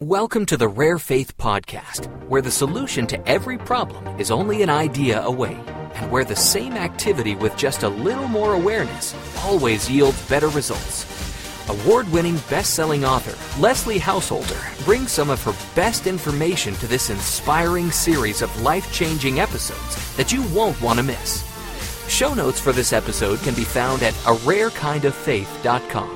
Welcome to the Rare Faith Podcast, where the solution to every problem is only an idea away, and where the same activity with just a little more awareness always yields better results. Award-winning best-selling author Leslie Householder brings some of her best information to this inspiring series of life-changing episodes that you won't want to miss. Show notes for this episode can be found at ararekindoffaith.com.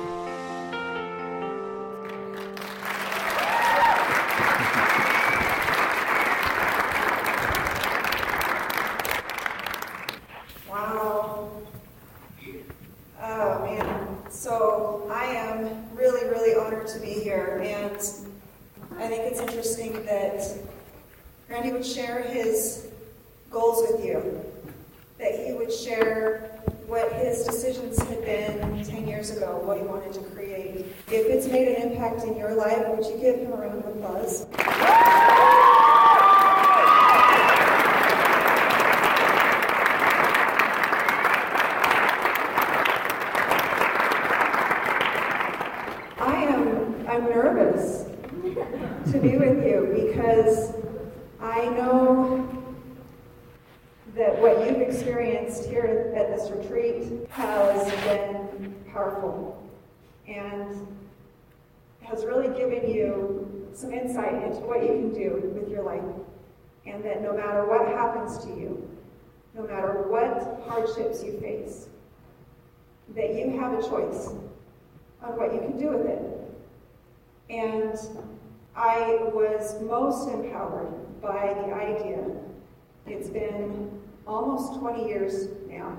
So I am really honored to be here, and I think it's interesting that Randy would share his goals with you, that he would share what his decisions had been 10 years ago, what he wanted to create. If it's made an impact in your life, would you give him a round of applause? I'm nervous to be with you because I know that what you've experienced here at this retreat has been powerful and has really given you some insight into what you can do with your life, and that no matter what happens to you, no matter what hardships you face, that you have a choice on what you can do with it. And I was most empowered by the idea. It's been almost 20 years now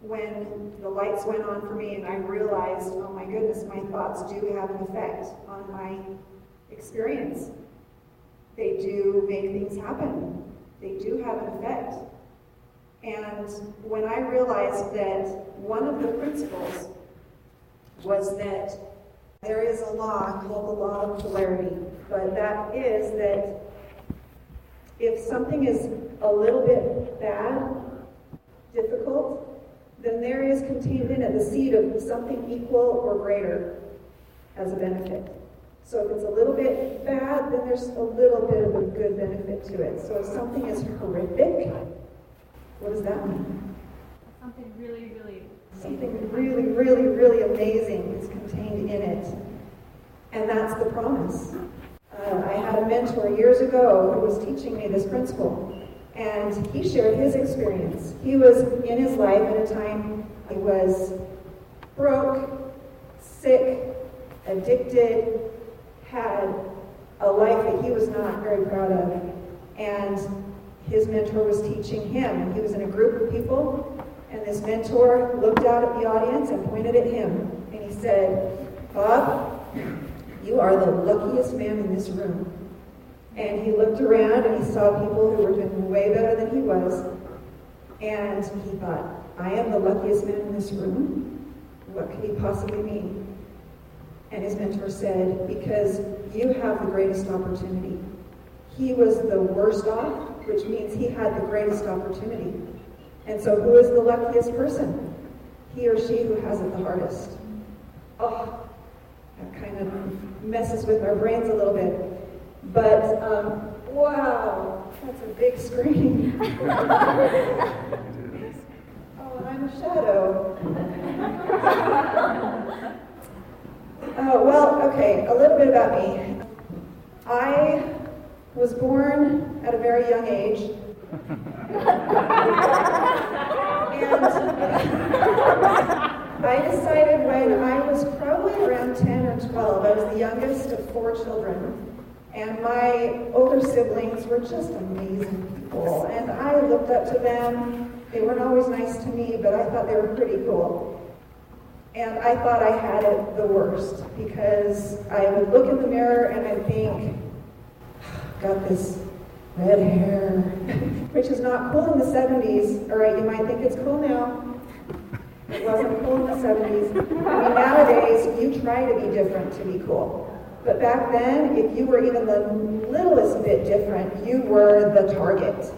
when the lights went on for me and I realized, oh my goodness, my thoughts do have an effect on my experience. They do make things happen. They do have an effect. And when I realized that one of the principles was that there is a law called the law of polarity, but that is that if something is a little bit bad, difficult, then there is contained in it the seed of something equal or greater as a benefit. So if it's a little bit bad, then there's a little bit of a good benefit to it. So if something is horrific, what does that mean? Something really amazing is contained in it. And that's the promise. I had a mentor years ago who was teaching me this principle, and he shared his experience. He was in his life at a time he was broke, sick, addicted, had a life that he was not very proud of. And his mentor was teaching him. He was in a group of people, and this mentor looked out at the audience and pointed at him. And he said, "Bob, you are the luckiest man in this room." And he looked around and he saw people who were doing way better than he was. And he thought, I am the luckiest man in this room? What could he possibly mean? And his mentor said, because you have the greatest opportunity. He was the worst off, which means he had the greatest opportunity. And so who is the luckiest person? He or she who has it the hardest. Oh, that kind of messes with our brains a little bit. But, wow, that's a big screen. Oh, and I'm a shadow. Well, okay, a little bit about me. I was born at a very young age. And I decided when I was probably around 10 or 12, I was the youngest of 4 children, and my older siblings were just amazing people, and I looked up to them. They weren't always nice to me, but I thought they were pretty cool. And I thought I had it the worst, because I would look in the mirror and I'd think, got this red hair, which is not cool in the 70s. All right, you might think it's cool now. It wasn't cool in the 70s. I mean, nowadays, you try to be different to be cool. But back then, if you were even the littlest bit different, you were the target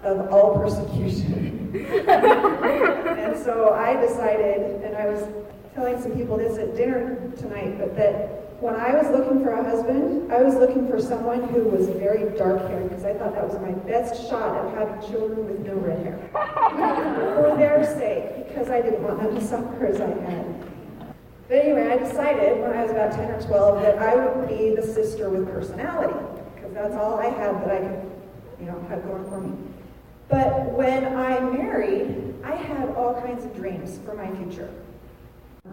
of all persecution. And so I decided, and I was telling some people this at dinner tonight, but that when I was looking for a husband, I was looking for someone who was very dark-haired because I thought that was my best shot at having children with no red hair. For their sake, because I didn't want them to suffer as I had. But anyway, I decided when I was about 10 or 12 that I would be the sister with personality, because that's all I had that I could, have going for me. But when I married, I had all kinds of dreams for my future.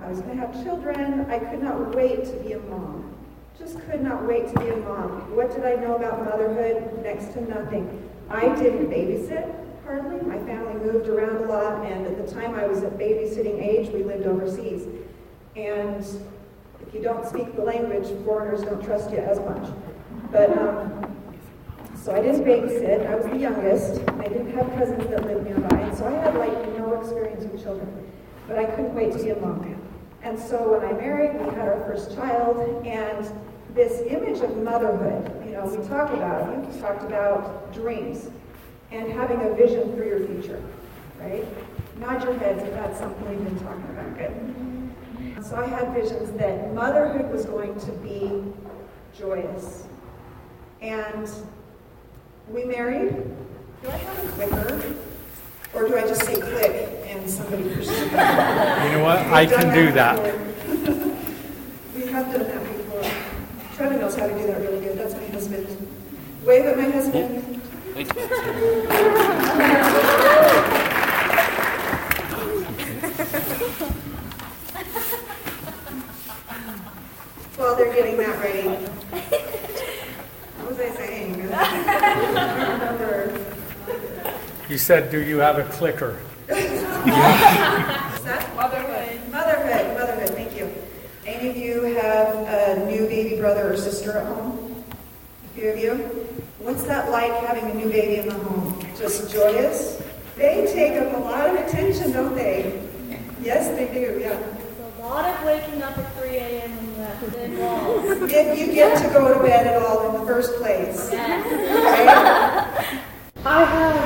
I was going to have children. I could not wait to be a mom. Just could not wait to be a mom. What did I know about motherhood? Next to nothing. I didn't babysit, hardly. My family moved around a lot, and at the time I was at babysitting age, we lived overseas. And if you don't speak the language, foreigners don't trust you as much. But, so I didn't babysit. I was the youngest. I didn't have cousins that lived nearby, and so I had no experience with children. But I couldn't wait to be a mom. And so when I married, we had our first child, and this image of motherhood, we talk about, you talked about dreams and having a vision for your future, right? Nod your heads if that's something we've been talking about. Good. So I had visions that motherhood was going to be joyous. And we married. Do I have a clicker? Or do I just say click and somebody pushes it? You know what? I can do that. We have done that before. Trevor knows how to do that really good. That's my husband. Wave at my husband. While they're getting that ready. What was I saying? I don't remember. You said, do you have a clicker? Is that? Motherhood, thank you. Any of you have a new baby brother or sister at home? A few of you? What's that like having a new baby in the home? Just joyous? They take up a lot of attention, don't they? Yes, they do, yeah. It's a lot of waking up at 3 a.m. when you have to bed walls. If you get to go to bed at all in the first place. Yes. Right? I have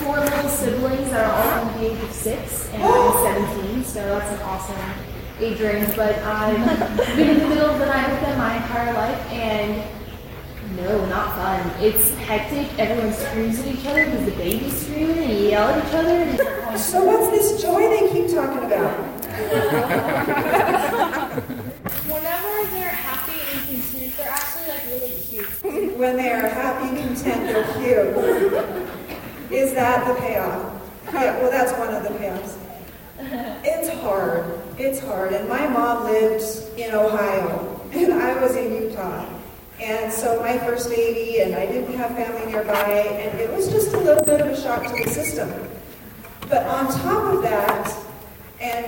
4 little siblings that are all under the age of 6, and I'm 17, so that's an awesome age range. But I've been in the middle of the night with them my entire life, and no, not fun. It's hectic. Everyone screams at each other because the baby's screaming and yell at each other. So what's this joy they keep talking about? Whenever they're happy and content, they're actually really cute. When they are happy, content, they're cute. Is that the payoff? Yeah, well, that's one of the payoffs. It's hard. And my mom lived in Ohio, and I was in Utah. And so my first baby, and I didn't have family nearby, and it was just a little bit of a shock to the system. But on top of that, and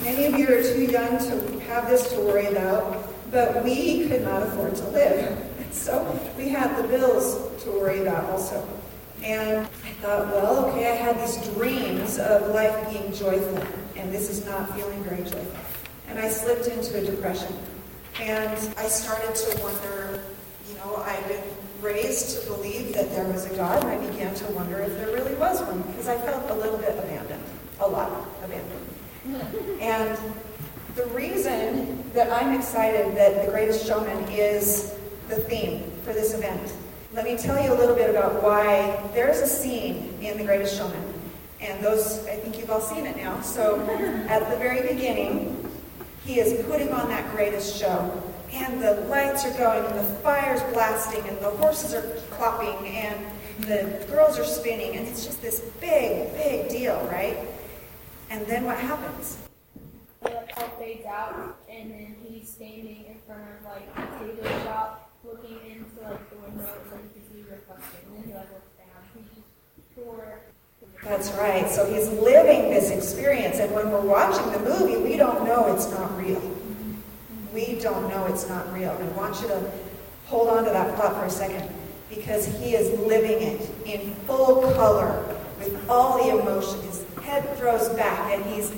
many of you are too young to have this to worry about, but we could not afford to live. So we had the bills to worry about also. And I thought, well, okay, I had these dreams of life being joyful, and this is not feeling very joyful. And I slipped into a depression. And I started to wonder, I'd been raised to believe that there was a God, and I began to wonder if there really was one, because I felt a little bit abandoned, a lot abandoned. And the reason that I'm excited that The Greatest Showman is the theme for this event, let me tell you a little bit about why there's a scene in The Greatest Showman. And I think you've all seen it now. So at the very beginning, he is putting on that greatest show. And the lights are going, and the fire's blasting, and the horses are clopping, and the girls are spinning, and it's just this big, big deal, right? And then what happens? It all fades out, and then he's standing in front of a tailor shop, looking into the window, so he can see the reflection. And then he looks down. He's just poor. That's right. So he's living this experience, and when we're watching the movie, we don't know it's not real. We don't know it's not real. And I want you to hold on to that thought for a second, because he is living it in full color with all the emotion. His head throws back, and he's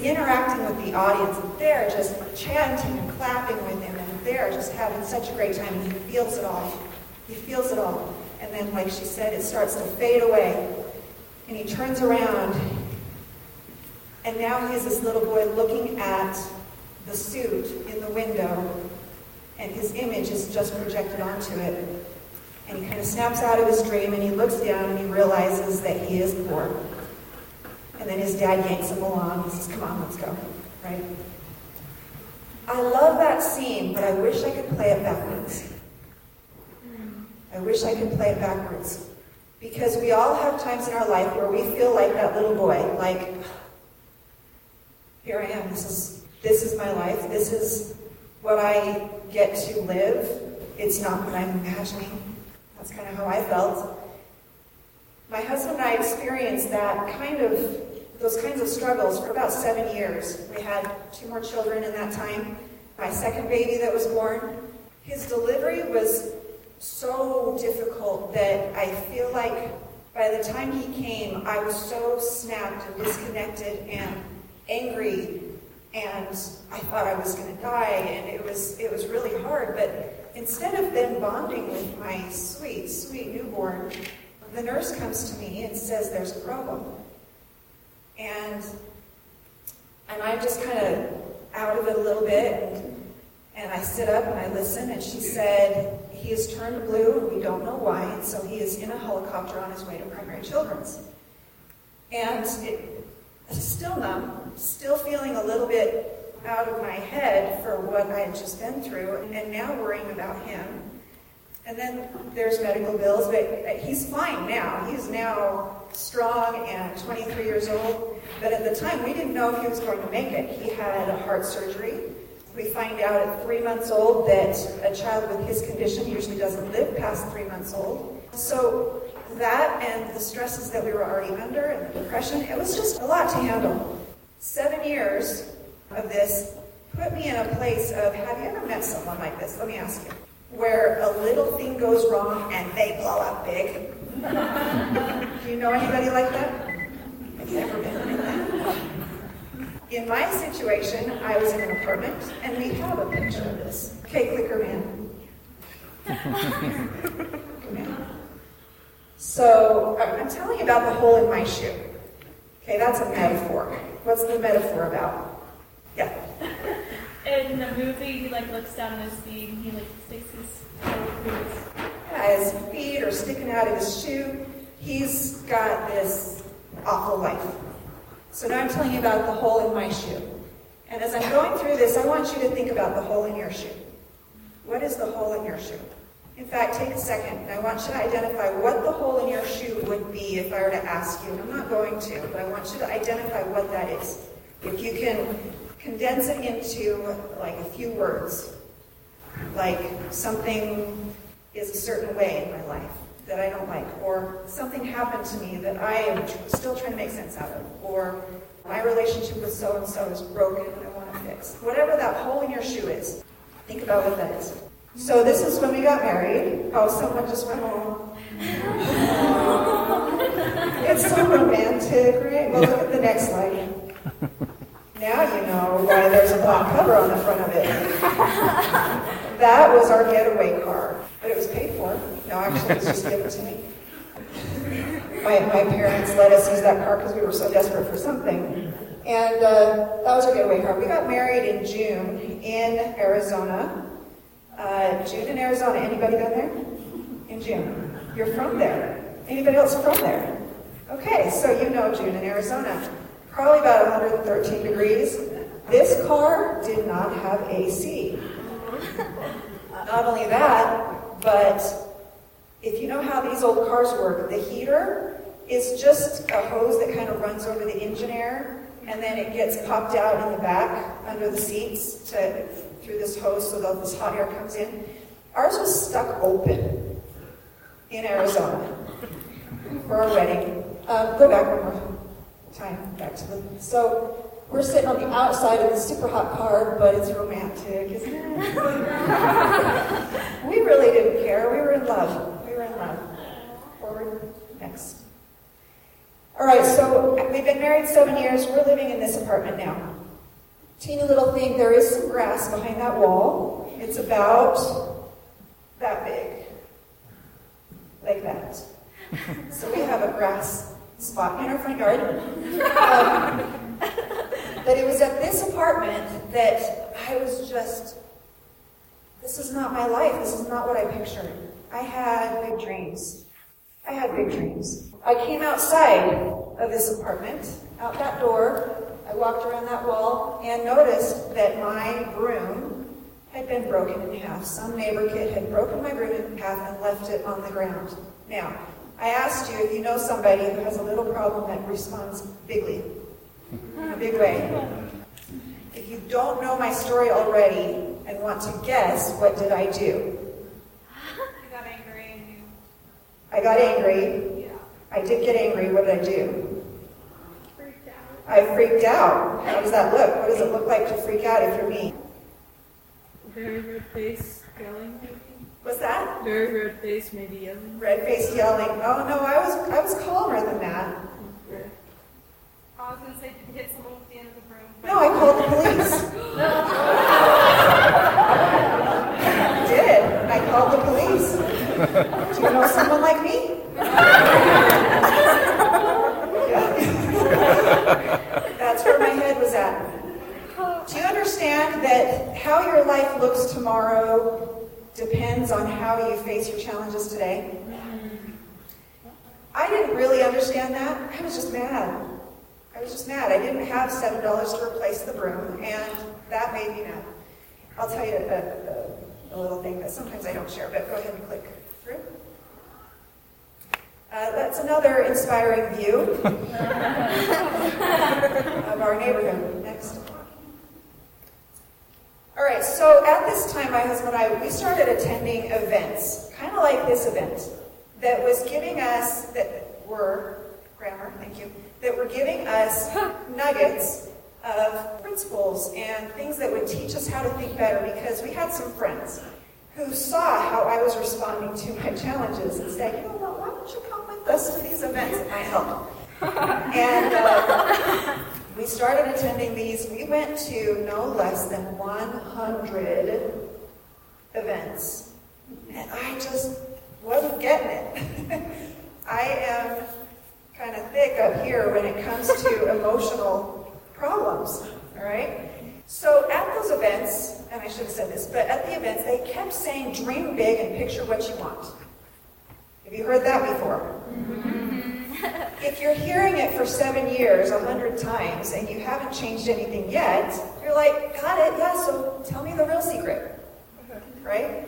interacting with the audience, and they're just chanting and clapping with him, and they're just having such a great time, and he feels it all. He feels it all. And then, like she said, it starts to fade away, and he turns around, and now he's this little boy looking at the suit in the window, and his image is just projected onto it. And he kind of snaps out of his dream, and he looks down, and he realizes that he is poor. And then his dad yanks him along. He says, come on, let's go. Right? I love that scene, but I wish I could play it backwards. I wish I could play it backwards. Because we all have times in our life where we feel like that little boy, like, here I am, this is my life, this is what I get to live. It's not what I'm imagining. That's kind of how I felt. My husband and I experienced those kinds of struggles for about 7 years. We had 2 more children in that time. My second baby that was born, his delivery was so difficult that I feel like by the time he came, I was so snapped and disconnected and angry, and I thought I was going to die, and it was really hard. But instead of then bonding with my sweet, sweet newborn, the nurse comes to me and says there's a problem. And I'm just kind of out of it a little bit, and I sit up and I listen, and she said, he has turned blue and we don't know why, and so he is in a helicopter on his way to Primary Children's. And still numb, still feeling a little bit out of my head for what I had just been through, and now worrying about him. And then there's medical bills, but he's fine now. He's now strong and 23 years old. But at the time, we didn't know if he was going to make it. He had a heart surgery. We find out at 3 months old that a child with his condition usually doesn't live past 3 months old. So that and the stresses that we were already under and the depression, it was just a lot to handle. 7 years of this put me in a place of, have you ever met someone like this? Let me ask you. Where a little thing goes wrong and they blow up big. Do you know anybody like that? Have you ever been like that? In my situation, I was in an apartment, and we have a picture of this. Okay, clicker man. Come in. So, I'm telling you about the hole in my shoe. Okay, that's a metaphor. What's the metaphor about? Yeah. In the movie, he looks down at his feet and he sticks his toe through his... Yeah, his feet are sticking out of his shoe. He's got this awful life. So now I'm telling you about the hole in my shoe. And as I'm going through this, I want you to think about the hole in your shoe. What is the hole in your shoe? In fact, take a second, and I want you to identify what the hole in your shoe would be if I were to ask you. And I'm not going to, but I want you to identify what that is. If you can condense it into a few words, like something is a certain way in my life that I don't like, or something happened to me that I am still trying to make sense out of, or my relationship with so-and-so is broken and I want to fix. Whatever that hole in your shoe is, think about what that is. So this is when we got married. Oh, someone just went, oh. It's so romantic, right? Well, look at the next slide. Now you know why there's a black cover on the front of it. That was our getaway car, but it was paid for. No, actually, it was just given to me. My parents let us use that car because we were so desperate for something. And that was our getaway car. We got married in June in Arizona. June in Arizona. Anybody been there? In June. You're from there. Anybody else from there? Okay, so you know June in Arizona. Probably about 113 degrees. This car did not have AC. Not only that, but if you know how these old cars work, the heater is just a hose that kind of runs over the engine air, and then it gets popped out in the back under the seats through this hose so that this hot air comes in. Ours was stuck open in Arizona for our wedding. Go back one more time, back to the... So we're sitting on the outside of this super hot car, but it's romantic, isn't it? We really didn't care. We were in love. We were in love. Forward, next. All right, so we've been married 7 years. We're living in this apartment now. Teeny little thing, there is some grass behind that wall. It's about that big. Like that. So we have a grass spot in our front yard. But it was at this apartment that I was just this is not my life. This is not what I pictured. I had big dreams. I came outside of this apartment, out that door. I walked around that wall and noticed that my broom had been broken in half. Some neighbor kid had broken my broom in half and left it on the ground. Now, I asked you if you know somebody who has a little problem that responds bigly, in a big way. If you don't know my story already and want to guess, what did I do? You got angry and you... I got angry. Yeah. I did get angry. What did I do? Freaked out. I freaked out. How does that look? What does it look like to freak out if you're me? Very red face, yelling maybe. What's that? Very red face, maybe yelling. Red face yelling. Oh no, I was calmer than that. Okay. I was going to say, did you hit someone with the end of the broom? No, I called the police. I did. I called the police. Do you know someone like me? Yeah. That's where my head was at. Do you understand that how your life looks tomorrow depends on how you face your challenges today? I didn't really understand that. I was just mad. I didn't have $7 to replace the broom, and that made me mad. I'll tell you a little thing that sometimes I don't share, but go ahead and click through. That's another inspiring view of our neighborhood. Next. All right, so at this time, my husband and I, we started attending events, kind of like this event, that was giving us, that were giving us nuggets of principles and things that would teach us how to think better, because we had some friends who saw how I was responding to my challenges and said, you know what, why don't you come with us to these events? It might help. And we started attending these. We went to no less than 100 events. And I just wasn't getting it. I am kind of thick up here when it comes to emotional problems, all right? So at those events, and I should have said this, but at the events, they kept saying, dream big and picture what you want. Have you heard that before? If you're hearing it for 7 years, 100 times, and you haven't changed anything yet, you're like, got it, yeah, so tell me the real secret, right?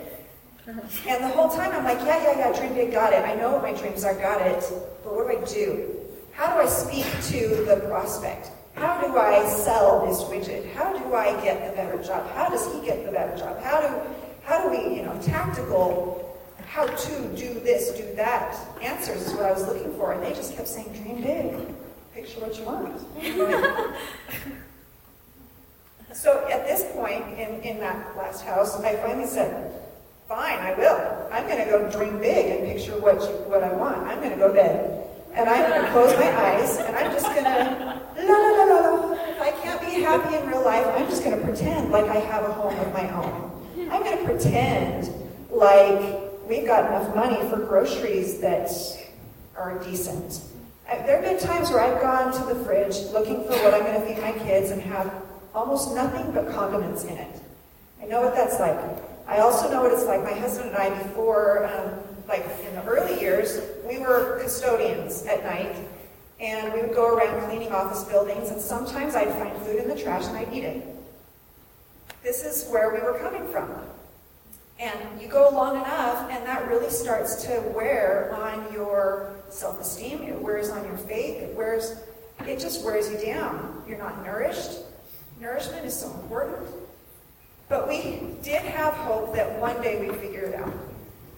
And the whole time I'm like, yeah, dream big, got it. I know what my dreams are, got it. But what do I do? How do I speak to the prospect? How do I sell this widget? How do I get the better job? How does he get the better job? How do we, tactical, how to do this, do that answers is what I was looking for. And they just kept saying, dream big, picture what you want. So at this point in that last house, I finally said, fine, I will. I'm going to go dream big and picture what I want. I'm going to go to bed. And I'm going to close my eyes, and I'm just going to, if I can't be happy in real life, I'm just going to pretend like I have a home of my own. I'm going to pretend like we've got enough money for groceries that are decent. There have been times where I've gone to the fridge looking for what I'm going to feed my kids and have almost nothing but condiments in it. I know what that's like. I also know what it's like. My husband and I, before, like in the early years, we were custodians at night, and we would go around cleaning office buildings, and sometimes I'd find food in the trash and I'd eat it. This is where we were coming from. And you go long enough, and that really starts to wear on your self-esteem, it wears on your faith, it just wears you down. You're not nourished. Nourishment is so important. But we did have hope that one day we'd figure it out.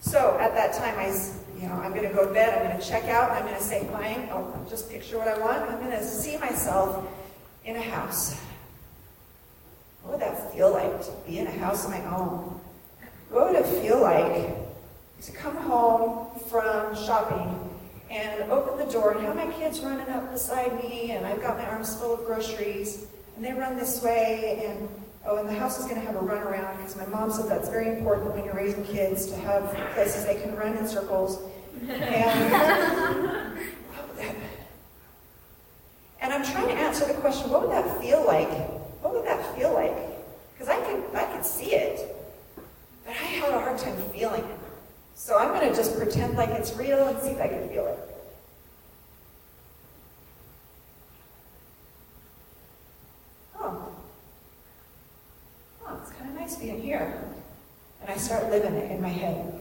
So at that time, I'm going to go to bed, I'm going to check out, I'm going to say, fine, I'll just picture what I want. I'm going to see myself in a house. What would that feel like to be in a house of my own? What would it feel like to come home from shopping and open the door and have my kids running up beside me, and I've got my arms full of groceries, and they run this way, and the house is going to have a runaround, because my mom said that's very important when you're raising kids, to have places they can run in circles. And I'm trying to answer the question, what would that feel like? What would that feel like? Because I could see it. But had a hard time feeling it. So I'm going to just pretend like it's real and see if I can feel it. Oh, it's kind of nice being here. And I start living it in my head.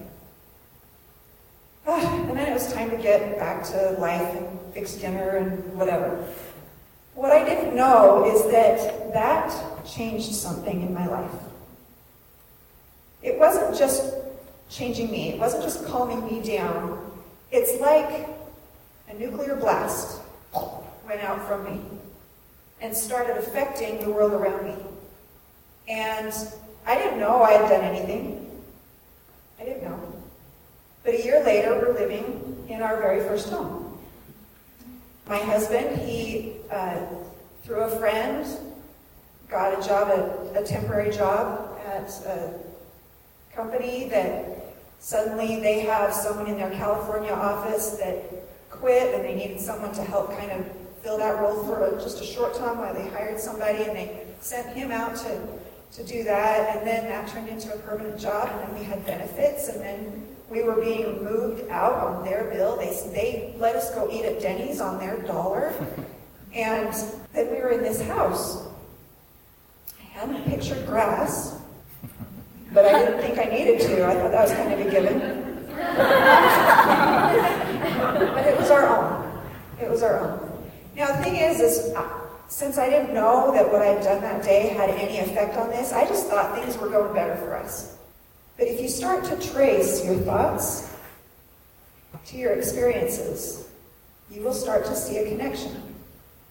And then it was time to get back to life and fix dinner and whatever. What I didn't know is that changed something in my life. It wasn't just changing me. It wasn't just calming me down. It's like a nuclear blast went out from me and started affecting the world around me. And I didn't know I had done anything. I didn't know. But a year later, we're living in our very first home. My husband, he, through a friend, got a job, a temporary job at a company that suddenly they have someone in their California office that quit and they needed someone to help kind of fill that role for just a short time while they hired somebody, and they sent him out to do that, and then that turned into a permanent job, and then we had benefits, and then we were being moved out on their bill. They let us go eat at Denny's on their dollar, and then we were in this house. I hadn't pictured grass, but I didn't think I needed to. I thought that was kind of a given. But it was our own. It was our own. Now the thing is since I didn't know that what I had done that day had any effect on this, I just thought things were going better for us. But if you start to trace your thoughts to your experiences, you will start to see a connection.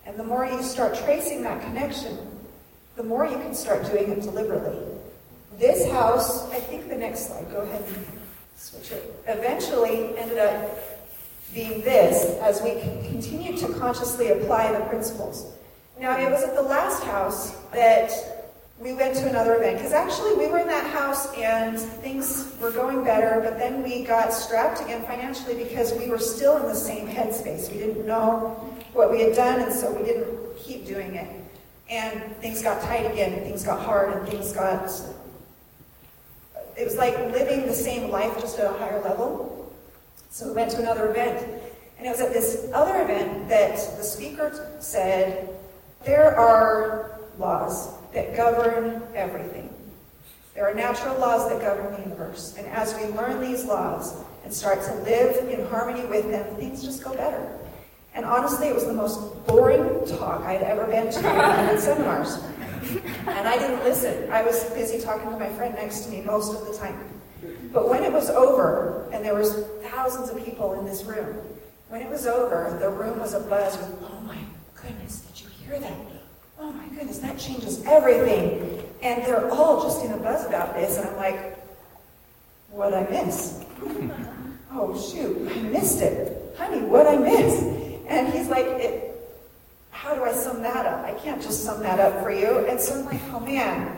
And the more you start tracing that connection, the more you can start doing it deliberately. This house, I think the next slide, go ahead and switch it, eventually ended up being this as we continued to consciously apply the principles. Now, it was at the last house that we went to another event, because actually we were in that house and things were going better, but then we got strapped again financially because we were still in the same headspace. We didn't know what we had done, and so we didn't keep doing it. And things got tight again, and things got hard, and it was like living the same life just at a higher level. So we went to another event, and it was at this other event that the speaker said, there are laws that govern everything. There are natural laws that govern the universe. And as we learn these laws and start to live in harmony with them, things just go better. And honestly, it was the most boring talk I'd ever been to in seminars. And I didn't listen. I was busy talking to my friend next to me most of the time. But when it was over, and there was thousands of people in this room, when it was over, the room was abuzz with, oh my goodness, did you hear that? Oh my goodness, that changes everything. And they're all just in a buzz about this, and I'm like, what'd I miss? Oh shoot, I missed it. Honey, what'd I miss? And he's like, how do I sum that up? I can't just sum that up for you. And so I'm like, oh man,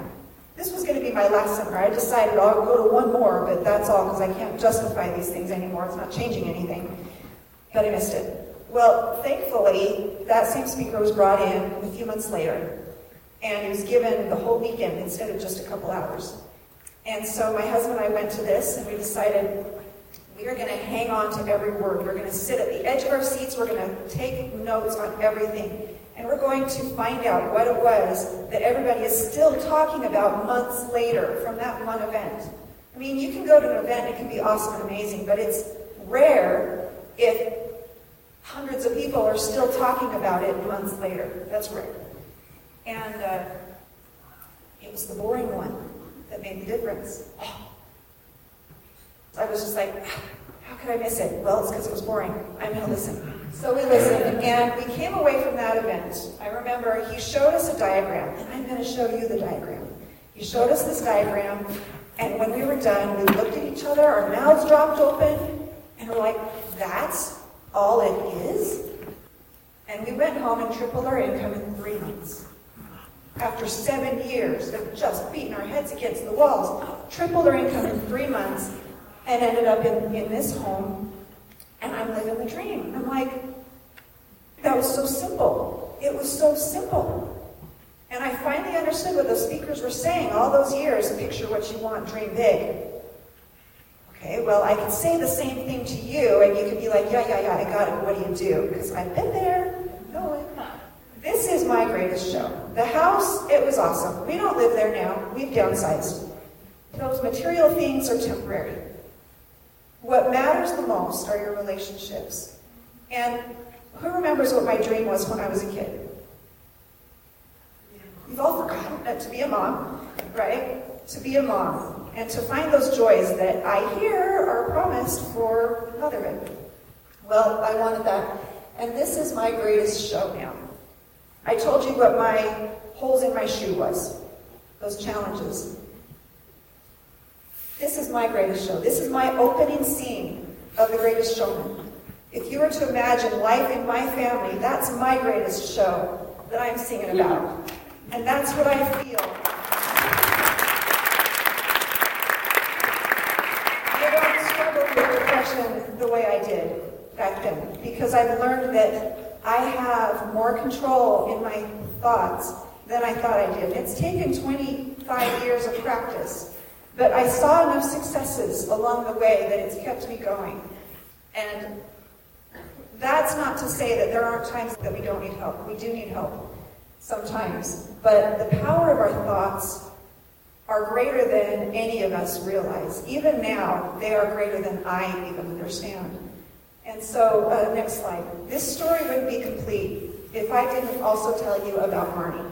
this was going to be my last seminar. I decided I'll go to one more, but that's all, because I can't justify these things anymore. It's not changing anything. But I missed it. Well, thankfully, that same speaker was brought in a few months later, and he was given the whole weekend instead of just a couple hours. And so my husband and I went to this, and we decided we are going to hang on to every word. We're going to sit at the edge of our seats. We're going to take notes on everything. And we're going to find out what it was that everybody is still talking about months later from that one event. I mean, you can go to an event, it can be awesome and amazing, but it's rare if hundreds of people are still talking about it months later. That's rare. And it was the boring one that made the difference. I was just like, how could I miss it? Well, it's because it was boring. I'm going to listen. So we listened, and we came away from that event. I remember he showed us a diagram, and I'm going to show you the diagram. He showed us this diagram, and when we were done, we looked at each other, our mouths dropped open, and we're like, that's all it is? And we went home and tripled our income in 3 months. After 7 years of just beating our heads against the walls, tripled our income in 3 months, and ended up in this home, and I'm living the dream. I'm like, that was so simple. It was so simple. And I finally understood what those speakers were saying all those years. Picture what you want, dream big. Okay, well, I could say the same thing to you, and you could be like, yeah, I got it. What do you do? Because I've been there. No, this is my greatest show. The house, it was awesome. We don't live there now. We've downsized. Those material things are temporary. What matters the most are your relationships. And who remembers what my dream was when I was a kid? You've all forgotten that to be a mom, right? To be a mom and to find those joys that I hear are promised for motherhood. Well, I wanted that. And this is my greatest show now. I told you what my holes in my shoe was, those challenges. This is my greatest show. This is my opening scene of The Greatest Showman. If you were to imagine life in my family, that's my greatest show that I'm singing about. And that's what I feel. I don't struggle with depression the way I did back then, because I've learned that I have more control in my thoughts than I thought I did. It's taken 25 years of practice. But I saw enough successes along the way that it's kept me going. And that's not to say that there aren't times that we don't need help. We do need help sometimes. But the power of our thoughts are greater than any of us realize. Even now, they are greater than I even understand. And so, next slide. This story wouldn't be complete if I didn't also tell you about Marnie.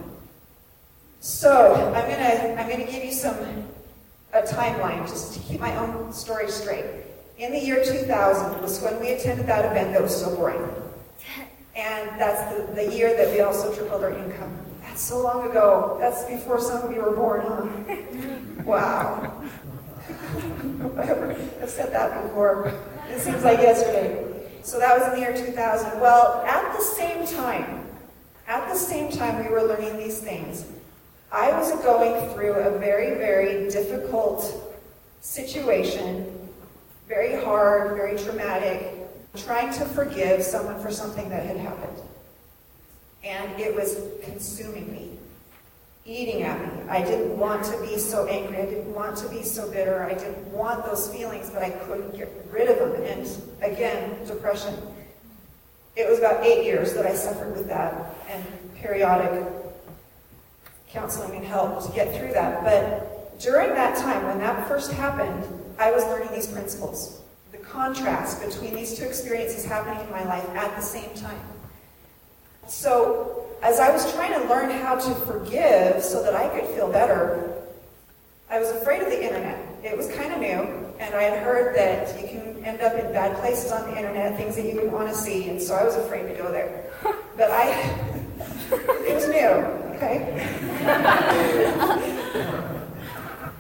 So, I'm gonna give you a timeline, just to keep my own story straight. In the year 2000 was when we attended that event that was so boring. And that's the year that we also tripled our income. That's so long ago. That's before some of you were born, huh? Wow. I've said that before. It seems like yesterday. So that was in the year 2000. Well, at the same time we were learning these things, I was going through a very, very difficult situation, very hard, very traumatic, trying to forgive someone for something that had happened. And it was consuming me, eating at me. I didn't want to be so angry. I didn't want to be so bitter. I didn't want those feelings, but I couldn't get rid of them. And again, depression. It was about 8 years that I suffered with that, and periodic counseling and help to get through that. But during that time, when that first happened, I was learning these principles. The contrast between these two experiences happening in my life at the same time. So, as I was trying to learn how to forgive so that I could feel better, I was afraid of the internet. It was kind of new, and I had heard that you can end up in bad places on the internet, things that you wouldn't want to see, and so I was afraid to go there. But it was new. Okay?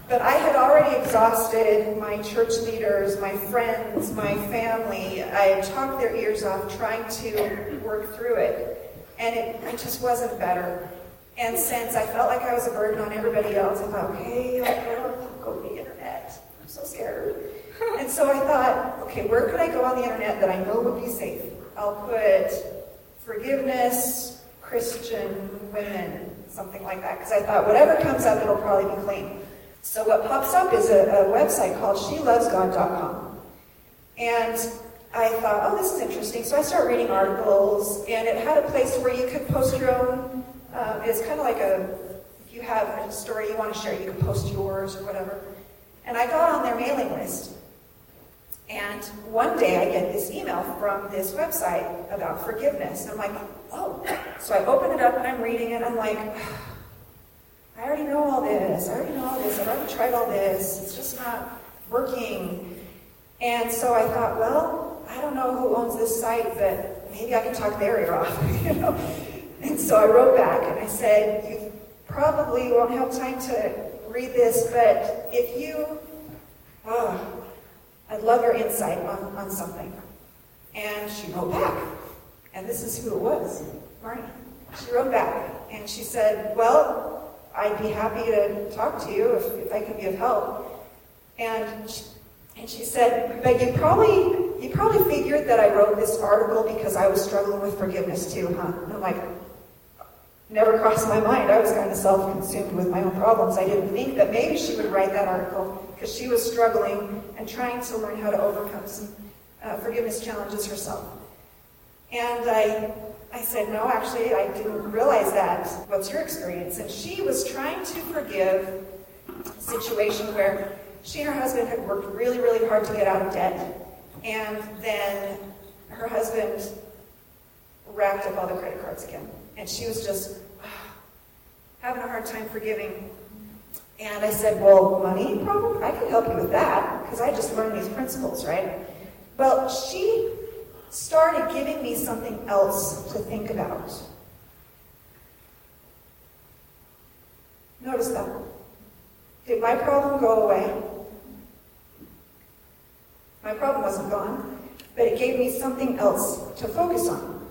But I had already exhausted my church leaders, my friends, my family. I had talked their ears off trying to work through it. And it just wasn't better. And since I felt like I was a burden on everybody else, I thought, okay, I'll go to the internet. I'm so scared. And so I thought, okay, where could I go on the internet that I know would be safe? I'll put forgiveness, Christian women, something like that, because I thought whatever comes up, it'll probably be clean. So what pops up is a website called shelovesgod.com. And I thought, oh, this is interesting. So I started reading articles, and it had a place where you could post your own, it's kind of like if you have a story you want to share, you can post yours or whatever. And I got on their mailing list. And one day I get this email from this website about forgiveness. And I'm like, oh. So I open it up and I'm reading it and I'm like, I already know all this. I've already tried all this. It's just not working. And so I thought, well, I don't know who owns this site, but maybe I can talk their ear off, And so I wrote back and I said, you probably won't have time to read this, but if you, I'd love your insight on something. And she wrote back. And this is who it was, Marnie. She wrote back and she said, well, I'd be happy to talk to you if I can be of help. And she said, but you probably figured that I wrote this article because I was struggling with forgiveness too, huh? And I'm like, never crossed my mind. I was kind of self-consumed with my own problems. I didn't think that maybe she would write that article because she was struggling and trying to learn how to overcome some forgiveness challenges herself. And I said, no, actually, I didn't realize that. What's your experience? And she was trying to forgive a situation where she and her husband had worked really, really hard to get out of debt. And then her husband racked up all the credit cards again. And she was just having a hard time forgiving. And I said, well, money problem? I can help you with that, because I just learned these principles, right? Well, she started giving me something else to think about. Notice that. Did my problem go away? My problem wasn't gone, but it gave me something else to focus on.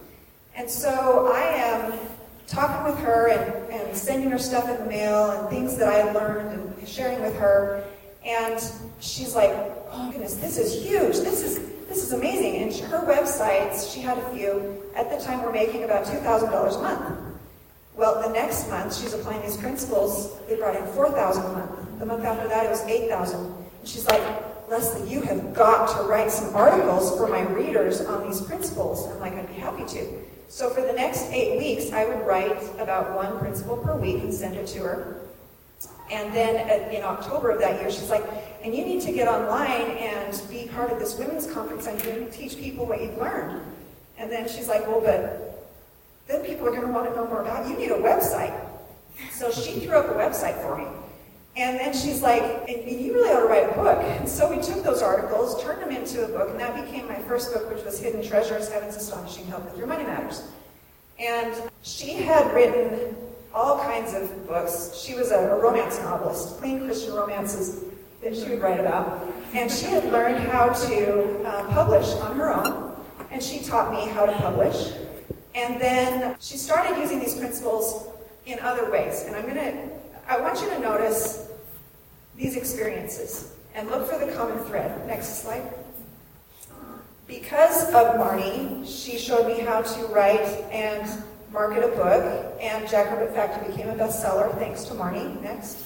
And so I am talking with her and sending her stuff in the mail and things that I learned and sharing with her. And she's like, oh goodness, this is huge. This is amazing. And her websites, she had a few, at the time were making about $2,000 a month. Well, the next month, she's applying these principles. They brought in $4,000 a month. The month after that, it was $8,000. And she's like, Leslie, you have got to write some articles for my readers on these principles. I'm like, I'd be happy to. So for the next 8 weeks, I would write about one principle per week and send it to her. And then in October of that year, she's like, and you need to get online and be part of this women's conference I'm doing to teach people what you've learned. And then she's like, well, but then people are going to want to know more about you. You need a website. So she threw up a website for me. And then she's like, and you really ought to write a book. And so we took those articles, turned them into a book, and that became my first book, which was Hidden Treasures, Heaven's Astonishing Help with Your Money Matters. And she had written all kinds of books. She was a romance novelist, clean Christian romances that she would write about. And she had learned how to publish on her own, and she taught me how to publish. And then she started using these principles in other ways. And I want you to notice these experiences and look for the common thread. Next slide. Because of Marnie, she showed me how to write and market a book, and Jack Rabbit Factory became a bestseller thanks to Marnie. Next.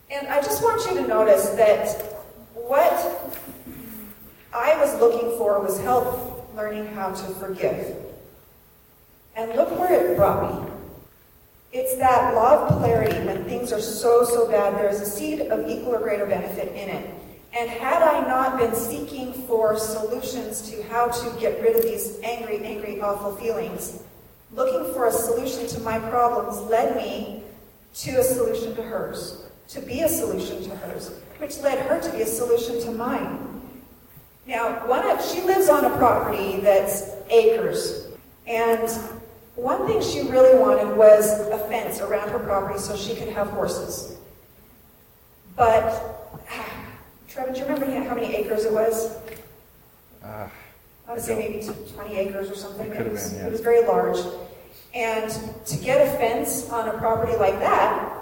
And I just want you to notice that what I was looking for was help learning how to forgive. And look where it brought me. It's that law of polarity. When things are so bad, there is a seed of equal or greater benefit in it. And had I not been seeking for solutions to how to get rid of these angry, awful feelings, looking for a solution to my problems led me to a solution to hers, to be a solution to hers, which led her to be a solution to mine. Now, she lives on a property that's acres, and one thing she really wanted was a fence around her property so she could have horses. But, Trevor, do you remember how many acres it was? I would say maybe 20 acres or something. It was very large. And to get a fence on a property like that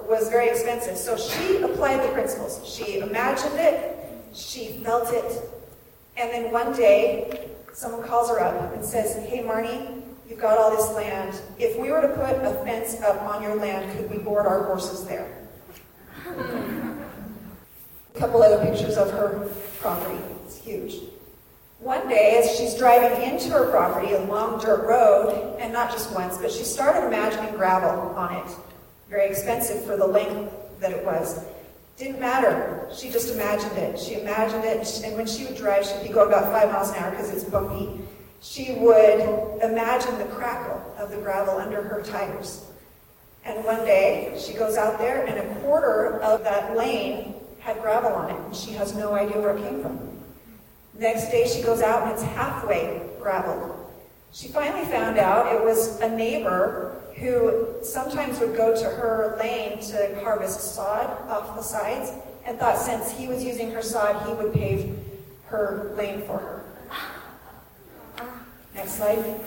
was very expensive. So she applied the principles. She imagined it, she felt it, and then one day, someone calls her up and says, hey, Marnie, you've got all this land. If we were to put a fence up on your land, could we board our horses there? A couple other pictures of her property. It's huge. One day, as she's driving into her property, a long dirt road, and not just once, but she started imagining gravel on it. Very expensive for the length that it was. Didn't matter. She just imagined it. She imagined it, and when she would drive, she'd be going about 5 miles an hour because it's bumpy. She would imagine the crackle of the gravel under her tires. And one day, she goes out there, and a quarter of that lane had gravel on it, and she has no idea where it came from. Next day, she goes out, and it's halfway gravel. She finally found out it was a neighbor who sometimes would go to her lane to harvest sod off the sides, and thought since he was using her sod, he would pave her lane for her. Next slide.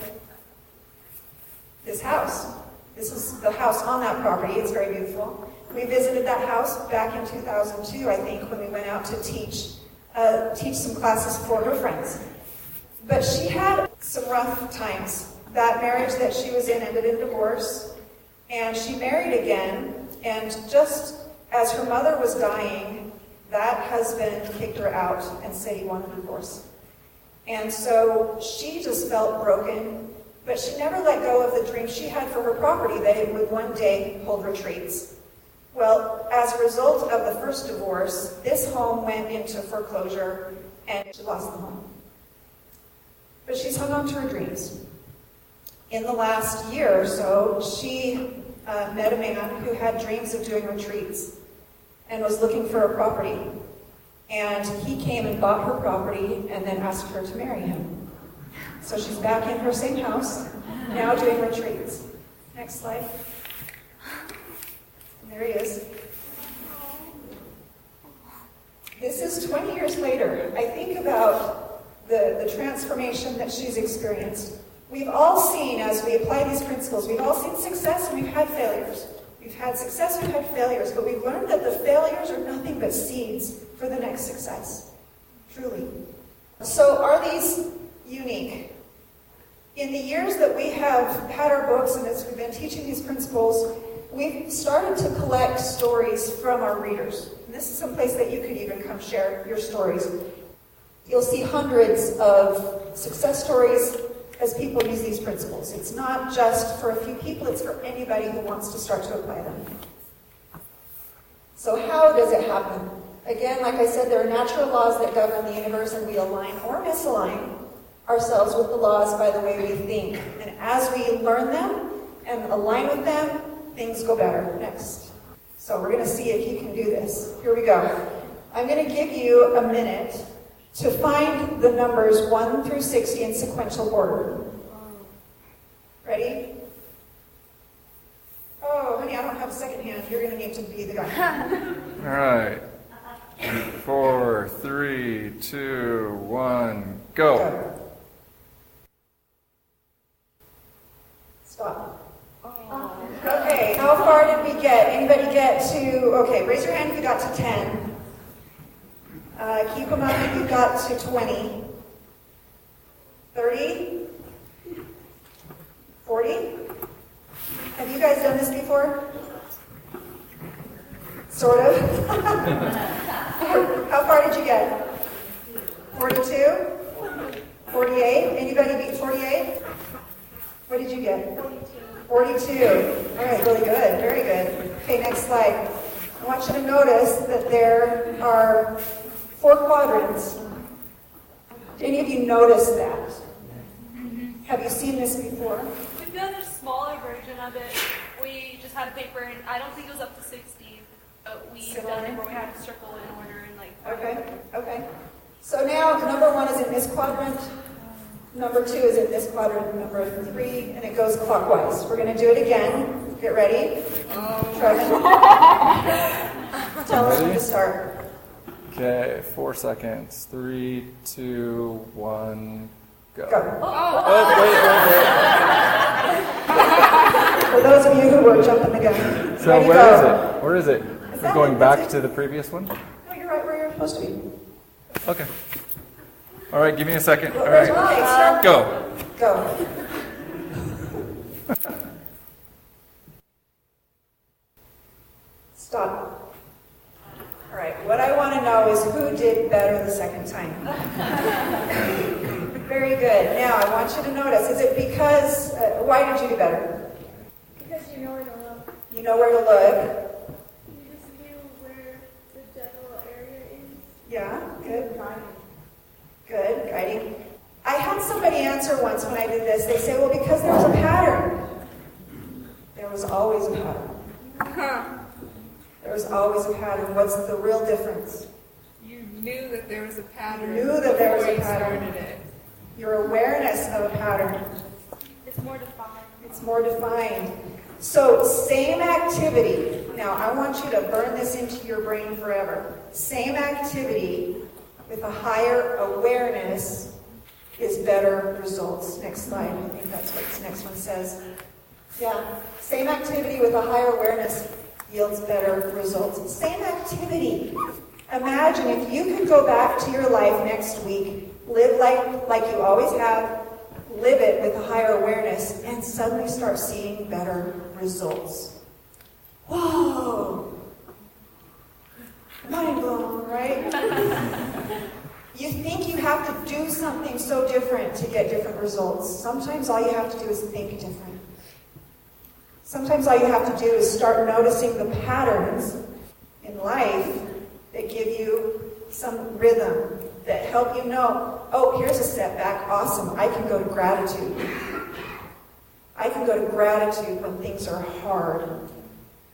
This house. This is the house on that property. It's very beautiful. We visited that house back in 2002, I think, when we went out to teach some classes for her friends. But she had some rough times That marriage that she was in ended in divorce, and she married again, and just as her mother was dying, that husband kicked her out and said he wanted a divorce. And so she just felt broken, but she never let go of the dream she had for her property that it would one day hold retreats. Well, as a result of the first divorce, this home went into foreclosure and she lost the home. But she's hung on to her dreams. In the last year or so, she met a man who had dreams of doing retreats and was looking for a property. And he came and bought her property and then asked her to marry him. So she's back in her same house, now doing retreats. Next slide. There he is. This is 20 years later. I think about the transformation that she's experienced. We've all seen, as we apply these principles, we've all seen success and we've had failures. We've had success, we've had failures, but we've learned that the failures are nothing but seeds for the next success. Truly. So are these unique? In the years that we have had our books and as we've been teaching these principles, we've started to collect stories from our readers. And this is some place that you could even come share your stories. You'll see hundreds of success stories as people use these principles. It's not just for a few people, it's for anybody who wants to start to apply them. So how does it happen? Again, like I said, there are natural laws that govern the universe, and we align or misalign ourselves with the laws by the way we think. And as we learn them and align with them, things go better. Next. So we're going to see if you can do this. Here we go. I'm going to give you a minute to find the numbers 1 through 60 in sequential order. Ready? Oh, honey, I don't have a second hand. You're going to need to be the guy. All right. 4, 3, 2, 1, go. Stop. Okay, how far did we get? Anybody get to, okay, raise your hand if you got to 10. Keep them up if you got to 20. 30? 40? Have you guys done this before? Sort of. How far did you get? 42? 48? Anybody beat 48? What did you get? 42. All right, really good. Very good. Okay, next slide. I want you to notice that there are 4 quadrants. Did any of you notice that? Have you seen this before? We've done a smaller version of it. We just had paper, and I don't think it was up to 60, but we've done it where we had to circle in order and like. Okay. So now number 1 is in this quadrant. Number 2 is in this quadrant, number 3, and it goes clockwise. We're going to do it again. Get ready. Trevin. Tell us when to start. Okay, 4 seconds. 3, 2, 1, go. Wait. For those of you who were jumping the gun. So where is it? We're going back to the previous one? No, you're right where you're supposed to be. Okay. All right, give me a second. All right, go. Go. Stop. All right, what I want to know is who did better the second time. Very good. Now, I want you to notice, is it because, why did you do better? Because you know where to look. You know where to look. You just knew where the general area is. Yeah, good. Good, guiding. I had somebody answer once when I did this. They say, well, because there was a pattern. There was always a pattern. There was always a pattern. What's the real difference? You knew that there was a pattern. You knew that there was a before you pattern. started it. Your awareness of a pattern. It's more defined. It's more defined. So, same activity. Now, I want you to burn this into your brain forever. Same activity with a higher awareness is better results. Next slide. I think that's what this next one says. Yeah. Same activity with a higher awareness yields better results. Same activity. Imagine if you could go back to your life next week, live like you always have, live it with a higher awareness, and suddenly start seeing better results. Whoa! Mind blown, right? You think you have to do something so different to get different results. Sometimes all you have to do is think different. Sometimes all you have to do is start noticing the patterns in life that give you some rhythm, that help you know, oh, here's a setback, awesome, I can go to gratitude. I can go to gratitude when things are hard.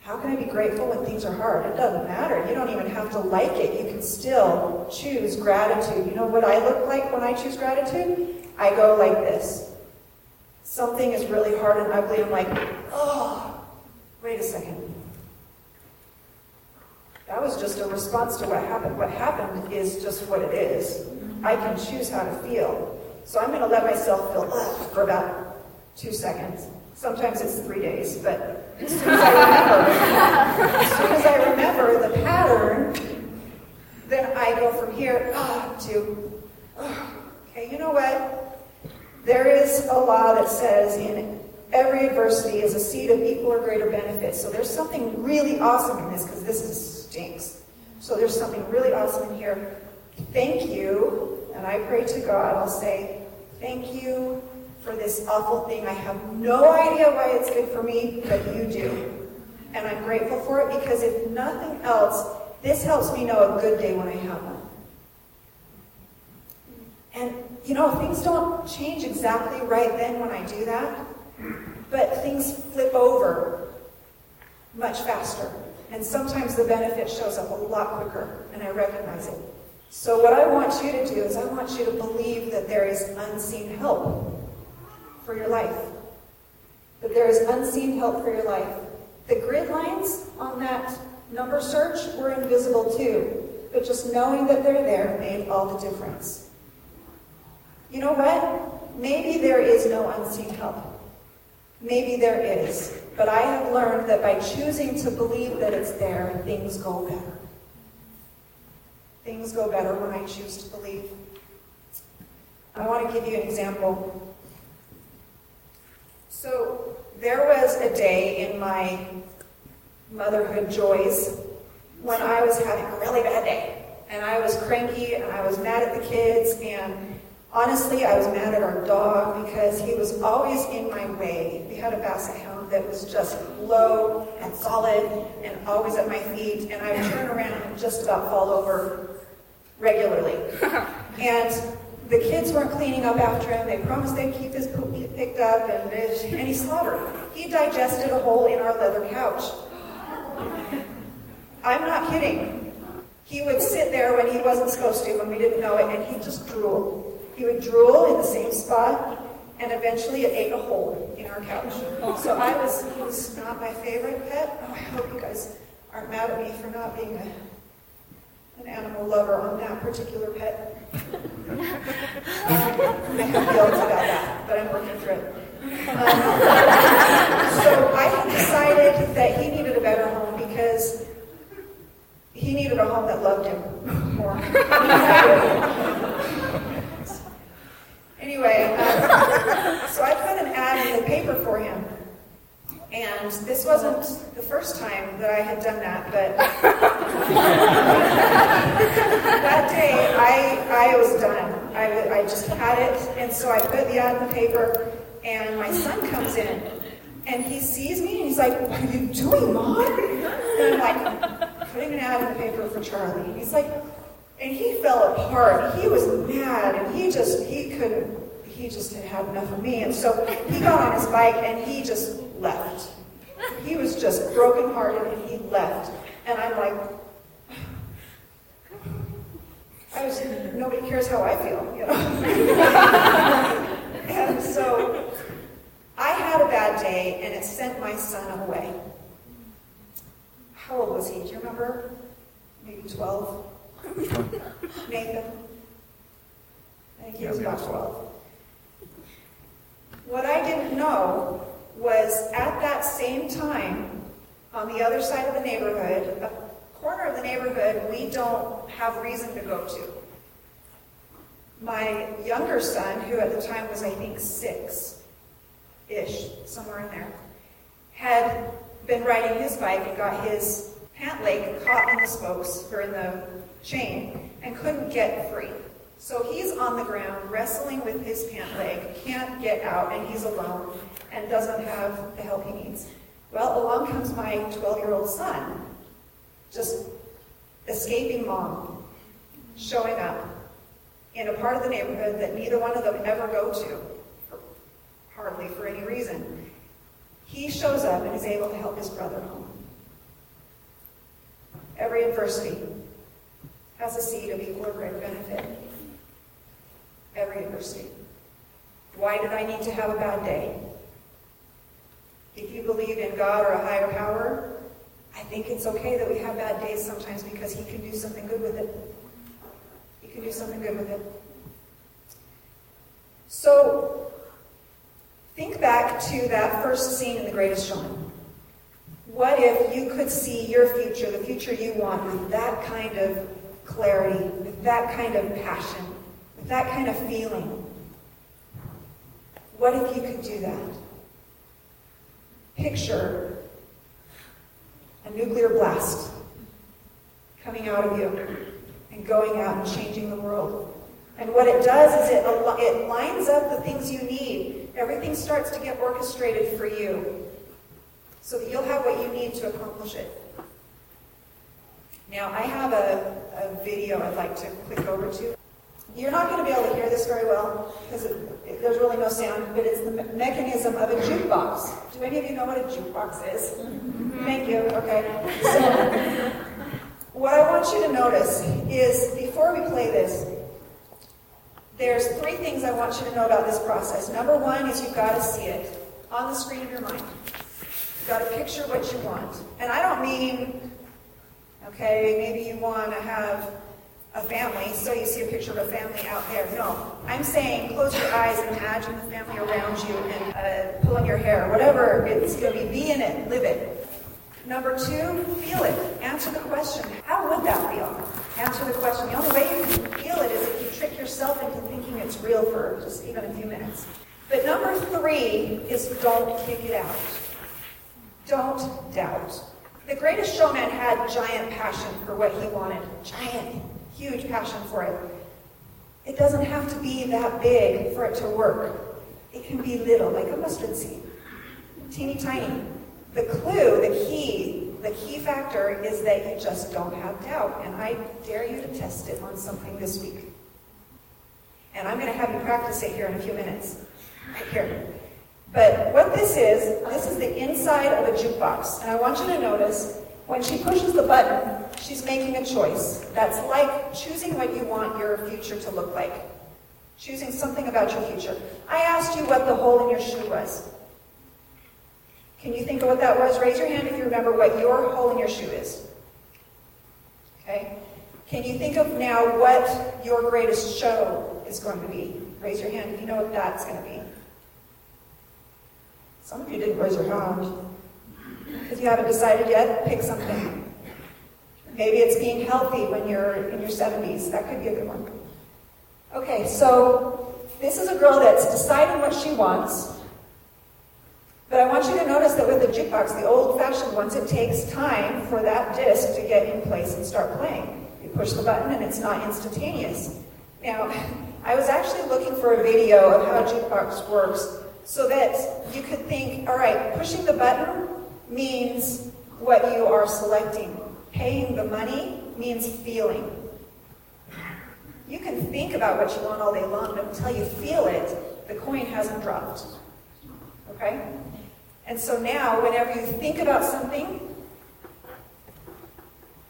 How can I be grateful when things are hard? It doesn't matter. You don't even have to like it. You can still choose gratitude. You know what I look like when I choose gratitude? I go like this. Something is really hard and ugly. I'm like, oh, wait a second. That was just a response to what happened. What happened is just what it is. I can choose how to feel. So I'm going to let myself feel for about 2 seconds. Sometimes it's 3 days, but as soon as I remember the pattern, then I go from here to, okay, you know what? There is a law that says in every adversity is a seed of equal or greater benefit. So there's something really awesome in this, because this stinks. So there's something really awesome in here. Thank you, and I pray to God, I'll say, thank you for this awful thing. I have no idea why it's good for me, but you do. And I'm grateful for it, because if nothing else, this helps me know a good day when I have one. And, you know, things don't change exactly right then when I do that, but things flip over much faster. And sometimes the benefit shows up a lot quicker, and I recognize it. So what I want you to do is I want you to believe that there is unseen help for your life. That there is unseen help for your life. The grid lines on that number search were invisible too, but just knowing that they're there made all the difference. You know what? Maybe there is no unseen help. Maybe there is. But I have learned that by choosing to believe that it's there, things go better. Things go better when I choose to believe. I want to give you an example. So there was a day in my motherhood joys when I was having a really bad day. And I was cranky, and I was mad at the kids, and honestly, I was mad at our dog because he was always in my way. We had a basset hound that was just low and solid and always at my feet, and I would turn around and just about fall over regularly. And the kids weren't cleaning up after him. They promised they'd keep his poop picked up, and he slobbered. He digested a hole in our leather couch. I'm not kidding. He would sit there when he wasn't supposed to, when we didn't know it, and he'd just drool. He would drool in the same spot, and eventually it ate a hole in our couch. So he was not my favorite pet. Oh, I hope you guys aren't mad at me for not being an animal lover on that particular pet. I have guilt about that, but I'm working through it. So I had decided that he needed a better home because he needed a home that loved him more. Anyway, so I put an ad in the paper for him. And this wasn't the first time that I had done that, but that day I was done. I just had it, and so I put the ad in the paper, and my son comes in, and he sees me, and he's like, "What are you doing, Mom?" And I'm like, putting an ad in the paper for Charlie. He's like, and he fell apart. He was mad, and he just had enough of me. And so he got on his bike, and he just left. He was just brokenhearted, and he left. And I'm like, nobody cares how I feel, you know. And so I had a bad day, and it sent my son away. How old was he? Do you remember? Maybe 12? Nathan? I think he was about 12. What I didn't know was at that same time, on the other side of the neighborhood, a corner of the neighborhood we don't have reason to go to. My younger son, who at the time was, I think, 6-ish, somewhere in there, had been riding his bike and got his pant leg caught in the spokes, or in the chain, and couldn't get free. So he's on the ground wrestling with his pant leg, can't get out, and he's alone, and doesn't have the help he needs. Well, along comes my 12-year-old son, just escaping mom, showing up in a part of the neighborhood that neither one of them ever go to, hardly for any reason. He shows up and is able to help his brother home. Every adversity has a seed of equal or greater benefit. Every adversity. Why did I need to have a bad day? If you believe in God or a higher power, I think it's okay that we have bad days sometimes, because He can do something good with it. He can do something good with it. So, think back to that first scene in The Greatest Showman. What if you could see your future, the future you want, with that kind of clarity, with that kind of passion, with that kind of feeling? What if you could do that? Picture a nuclear blast coming out of you and going out and changing the world. And what it does is it lines up the things you need. Everything starts to get orchestrated for you so that you'll have what you need to accomplish it. Now, I have a video I'd like to click over to. You're not going to be able to hear this very well because there's really no sound, but it's the mechanism of a jukebox. Do any of you know what a jukebox is? Thank you. Okay. So, what I want you to notice is, before we play this, there's 3 things I want you to know about this process. Number 1 is you've got to see it on the screen of your mind. You've got to picture what you want. And I don't mean, okay, maybe you want to have a family, so you see a picture of a family out there. No, I'm saying close your eyes and imagine the family around you and pulling your hair, whatever it's going to be in it, live it. Number 2, feel it. Answer the question. How would that feel? Answer the question. The only way you can feel it is if you trick yourself into thinking it's real for just even a few minutes. But number 3 is don't kick it out. Don't doubt. The Greatest Showman had giant passion for what he wanted. Giant, huge passion for it. It doesn't have to be that big for it to work. It can be little, like a mustard seed. Teeny tiny. The clue, the key factor is that you just don't have doubt. And I dare you to test it on something this week. And I'm going to have you practice it here in a few minutes. Right here. But what this is the inside of a jukebox. And I want you to notice, when she pushes the button, she's making a choice. That's like choosing what you want your future to look like. Choosing something about your future. I asked you what the hole in your shoe was. Can you think of what that was? Raise your hand if you remember what your hole in your shoe is. Okay? Can you think of now what your greatest show is going to be? Raise your hand if you know what that's going to be. Some of you didn't raise your hand. If you haven't decided yet, pick something. Maybe it's being healthy when you're in your 70s. That could be a good one. Okay, so this is a girl that's deciding what she wants. But I want you to notice that with the jukebox, the old-fashioned ones, it takes time for that disc to get in place and start playing. You push the button and it's not instantaneous. Now, I was actually looking for a video of how a jukebox works so that you could think, all right, pushing the button means what you are selecting. Paying the money means feeling. You can think about what you want all day long, but until you feel it, the coin hasn't dropped. Okay? And so now, whenever you think about something,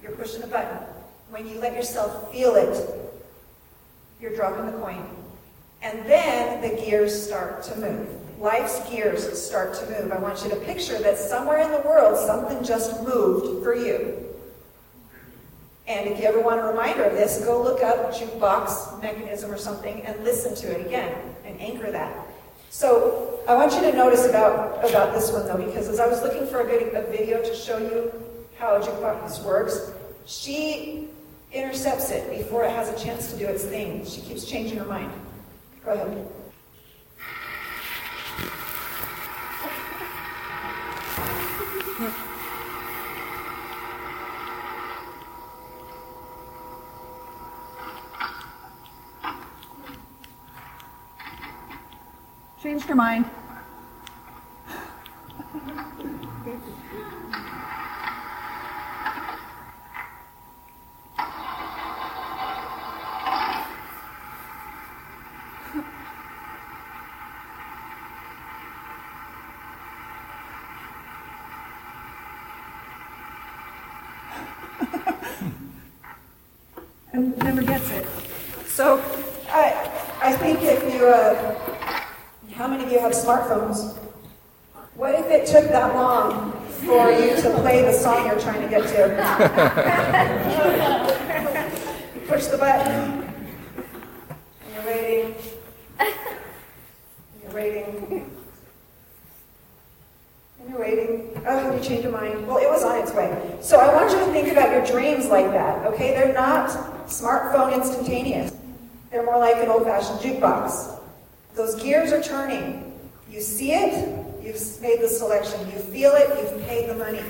you're pushing a button. When you let yourself feel it, you're dropping the coin. And then the gears start to move. Life's gears start to move. I want you to picture that somewhere in the world, something just moved for you. And if you ever want a reminder of this, go look up jukebox mechanism or something and listen to it again and anchor that. So I want you to notice about this one, though, because as I was looking for a video to show you how a jukebox works, she intercepts it before it has a chance to do its thing. She keeps changing her mind. Go ahead. Changed her mind. And never gets it. So I think if you, how many of you have smartphones? What if it took that long for you to play the song you're trying to get to? You push the button, and you're waiting, and you're waiting, and you're waiting. Oh, you change your mind. Well, it was on its way. So I want you to think about your dreams like that, okay? They're not smartphone instantaneous. They're more like an old-fashioned jukebox. Those gears are turning. You see it, you've made the selection. You feel it, you've paid the money.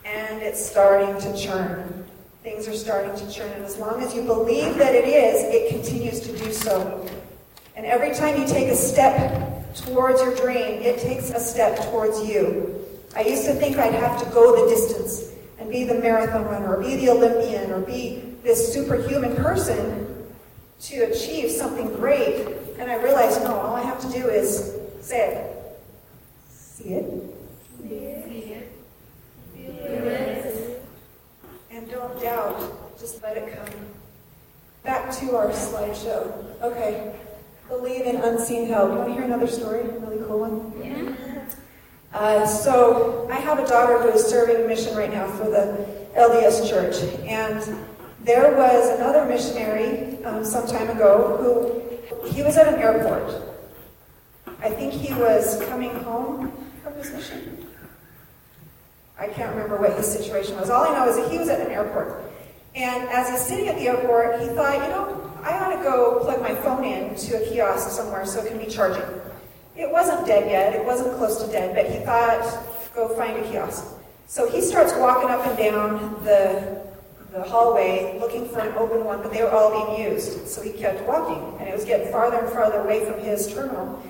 And it's starting to churn. Things are starting to churn. And as long as you believe that it is, it continues to do so. And every time you take a step towards your dream, it takes a step towards you. I used to think I'd have to go the distance and be the marathon runner, or be the Olympian, or be this superhuman person to achieve something great. And I realized, no, all I have to do is say it. See it. See it. Feel it. And don't doubt. Just let it come. Back to our slideshow. Okay. Believe in unseen help. You want to hear another story? A really cool one? Yeah. So I have a daughter who is serving a mission right now for the LDS Church. And there was another missionary some time ago who, he was at an airport. I think he was coming home from his mission. I can't remember what his situation was. All I know is that he was at an airport. And as he's sitting at the airport, he thought, I ought to go plug my phone in to a kiosk somewhere so it can be charging. It wasn't dead yet. It wasn't close to dead, but he thought, go find a kiosk. So he starts walking up and down the hallway looking for an open one, but they were all being used. So he kept walking, and it was getting farther and farther away from his terminal,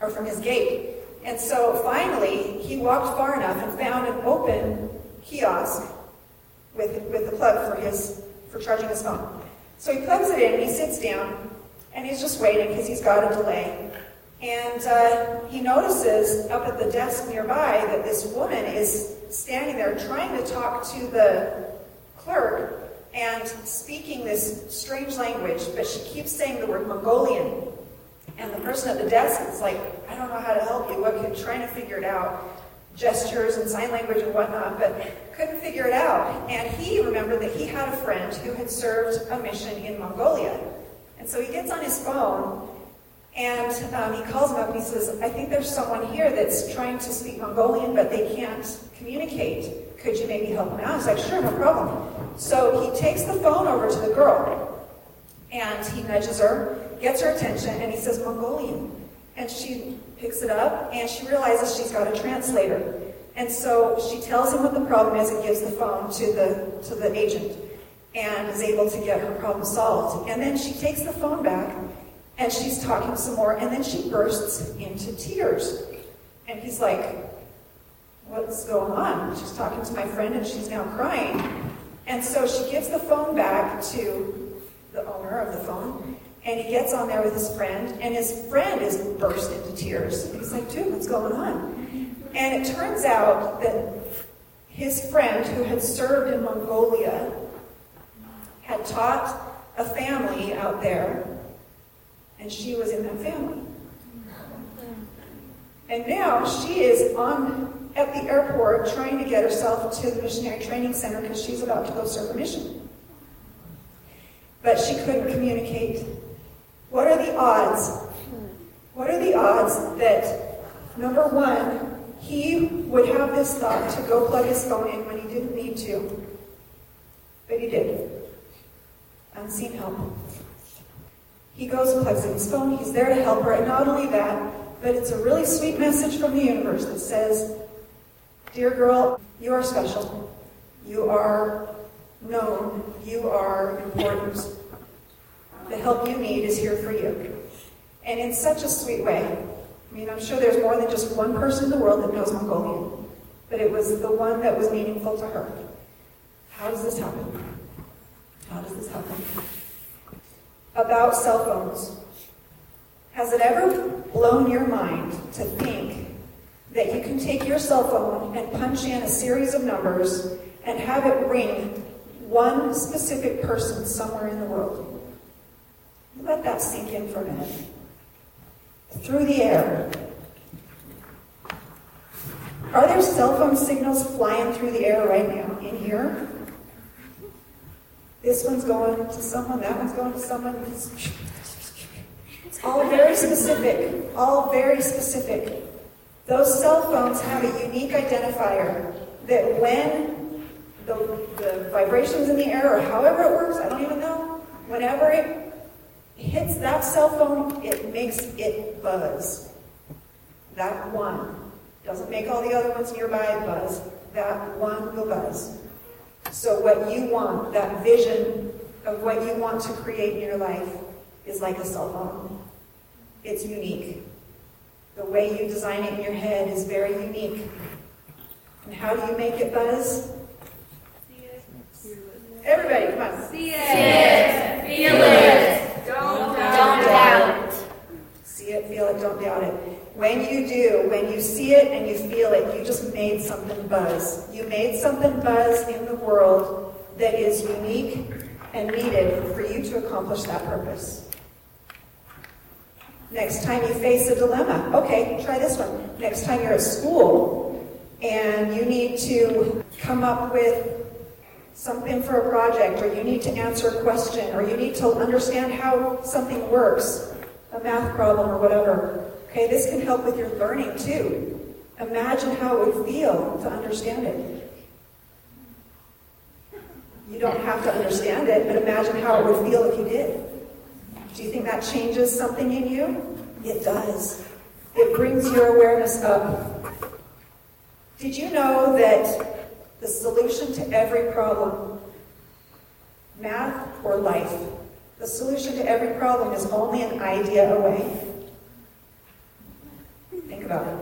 or from his gate. And so finally, he walked far enough and found an open kiosk with the plug for charging his phone. So he plugs it in, and he sits down, and he's just waiting because he's got a delay. And he notices up at the desk nearby that this woman is standing there trying to talk to the clerk and speaking this strange language, but she keeps saying the word Mongolian. And the person at the desk is like, I don't know how to help you. Trying to figure it out. Gestures and sign language and whatnot, but couldn't figure it out. And he remembered that he had a friend who had served a mission in Mongolia. And so he gets on his phone and he calls him up and he says, I think there's someone here that's trying to speak Mongolian, but they can't communicate. Could you maybe help them out? He's like, sure, no problem. So he takes the phone over to the girl and he nudges her, gets her attention, and he says Mongolian. And she picks it up and she realizes she's got a translator. And so she tells him what the problem is and gives the phone to the agent and is able to get her problem solved. And then she takes the phone back and she's talking some more, and then she bursts into tears. And he's like, what's going on? She's talking to my friend and she's now crying. And so she gives the phone back to the owner of the phone, and he gets on there with his friend, and his friend is burst into tears. He's like, dude, what's going on? And it turns out that his friend, who had served in Mongolia, had taught a family out there, and she was in that family. And now she is at the airport trying to get herself to the missionary training center because she's about to go serve a mission. But she couldn't communicate. What are the odds? What are the odds that, number one, he would have this thought to go plug his phone in when he didn't need to? But he did. Unseen help. He goes and plugs in his phone. He's there to help her. And not only that, but it's a really sweet message from the universe that says, dear girl, you are special. You are known. You are important. The help you need is here for you. And in such a sweet way. I mean, I'm sure there's more than just one person in the world that knows Mongolian. But it was the one that was meaningful to her. How does this happen? How does this happen? About cell phones. Has it ever blown your mind to think that you can take your cell phone and punch in a series of numbers and have it ring one specific person somewhere in the world? Let that sink in for a minute. Through the air. Are there cell phone signals flying through the air right now in here? This one's going to someone, that one's going to someone. It's all very specific. All very specific. Those cell phones have a unique identifier that when the vibrations in the air, or however it works, I don't even know, whenever it hits that cell phone, it makes it buzz. That one. Doesn't make all the other ones nearby buzz. That one will buzz. So what you want, that vision of what you want to create in your life, is like a cell phone. It's unique. The way you design it in your head is very unique. And how do you make it buzz? See it. Everybody, come on. See it. Feel it. Don't doubt it. See it, feel it, don't doubt it. When you do, when you see it and you feel it, you just made something buzz. You made something buzz in the world that is unique and needed for you to accomplish that purpose. Next time you face a dilemma, okay, try this one. Next time you're at school and you need to come up with something for a project, or you need to answer a question, or you need to understand how something works, a math problem or whatever. Okay, this can help with your learning too. Imagine how it would feel to understand it. You don't have to understand it, but imagine how it would feel if you did. Do you think that changes something in you? It does. It brings your awareness up. Did you know that the solution to every problem, math or life, the solution to every problem is only an idea away? Think about it.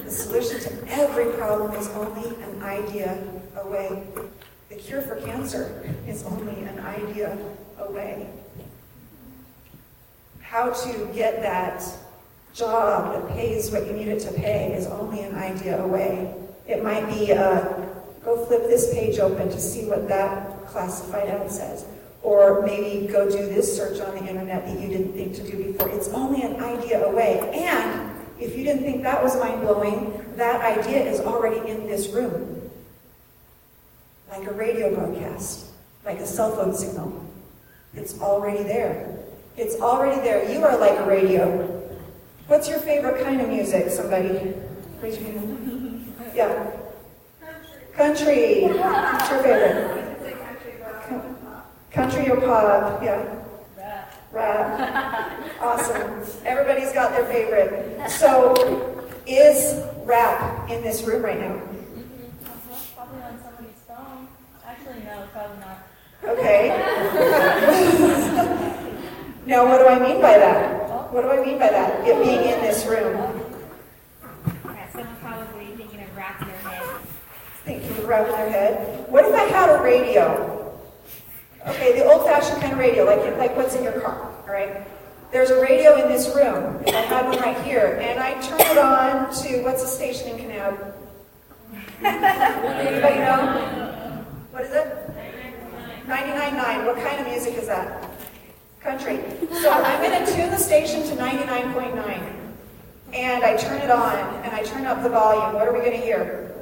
The solution to every problem is only an idea away. The cure for cancer is only an idea away. How to get that job that pays what you need it to pay is only an idea away. It might be, go flip this page open to see what that classified ad says. Or maybe go do this search on the internet that you didn't think to do before. It's only an idea away. And if you didn't think that was mind-blowing, that idea is already in this room. Like a radio broadcast, like a cell phone signal. It's already there. It's already there. You are like a radio. What's your favorite kind of music? Somebody? Raise your hand. Yeah. Country. What's your favorite? Country or pop? Yeah. Rap. Awesome. Everybody's got their favorite. So, is rap in this room right now? Probably on somebody's phone. Actually, no, probably not. Okay. Now, what do I mean by that? What do I mean by that? It being in this room. Yeah, someone probably thinking of rap in their head. Thinking of rap in their head. What if I had a radio? Okay, the old-fashioned kind of radio, like what's in your car, all right? There's a radio in this room. I had one right here, and I turn it on to, what's the station in Kanab? Anybody know? What is it? 99.9. What kind of music is that? Country. So I'm going to tune the station to 99.9, and I turn it on, and I turn up the volume. What are we going to hear?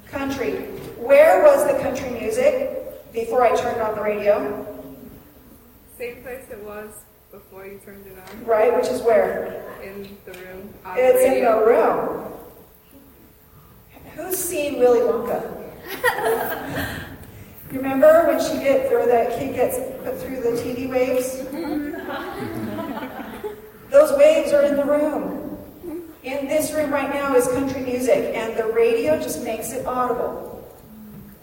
Country. Where was the country music before I turned on the radio? Same place it was before you turned it on. Right, which is where? In the room. It's in the room. Who's seen Willy Wonka? You remember when that kid gets put through the TV waves? Those waves are in the room. In this room right now is country music, and the radio just makes it audible.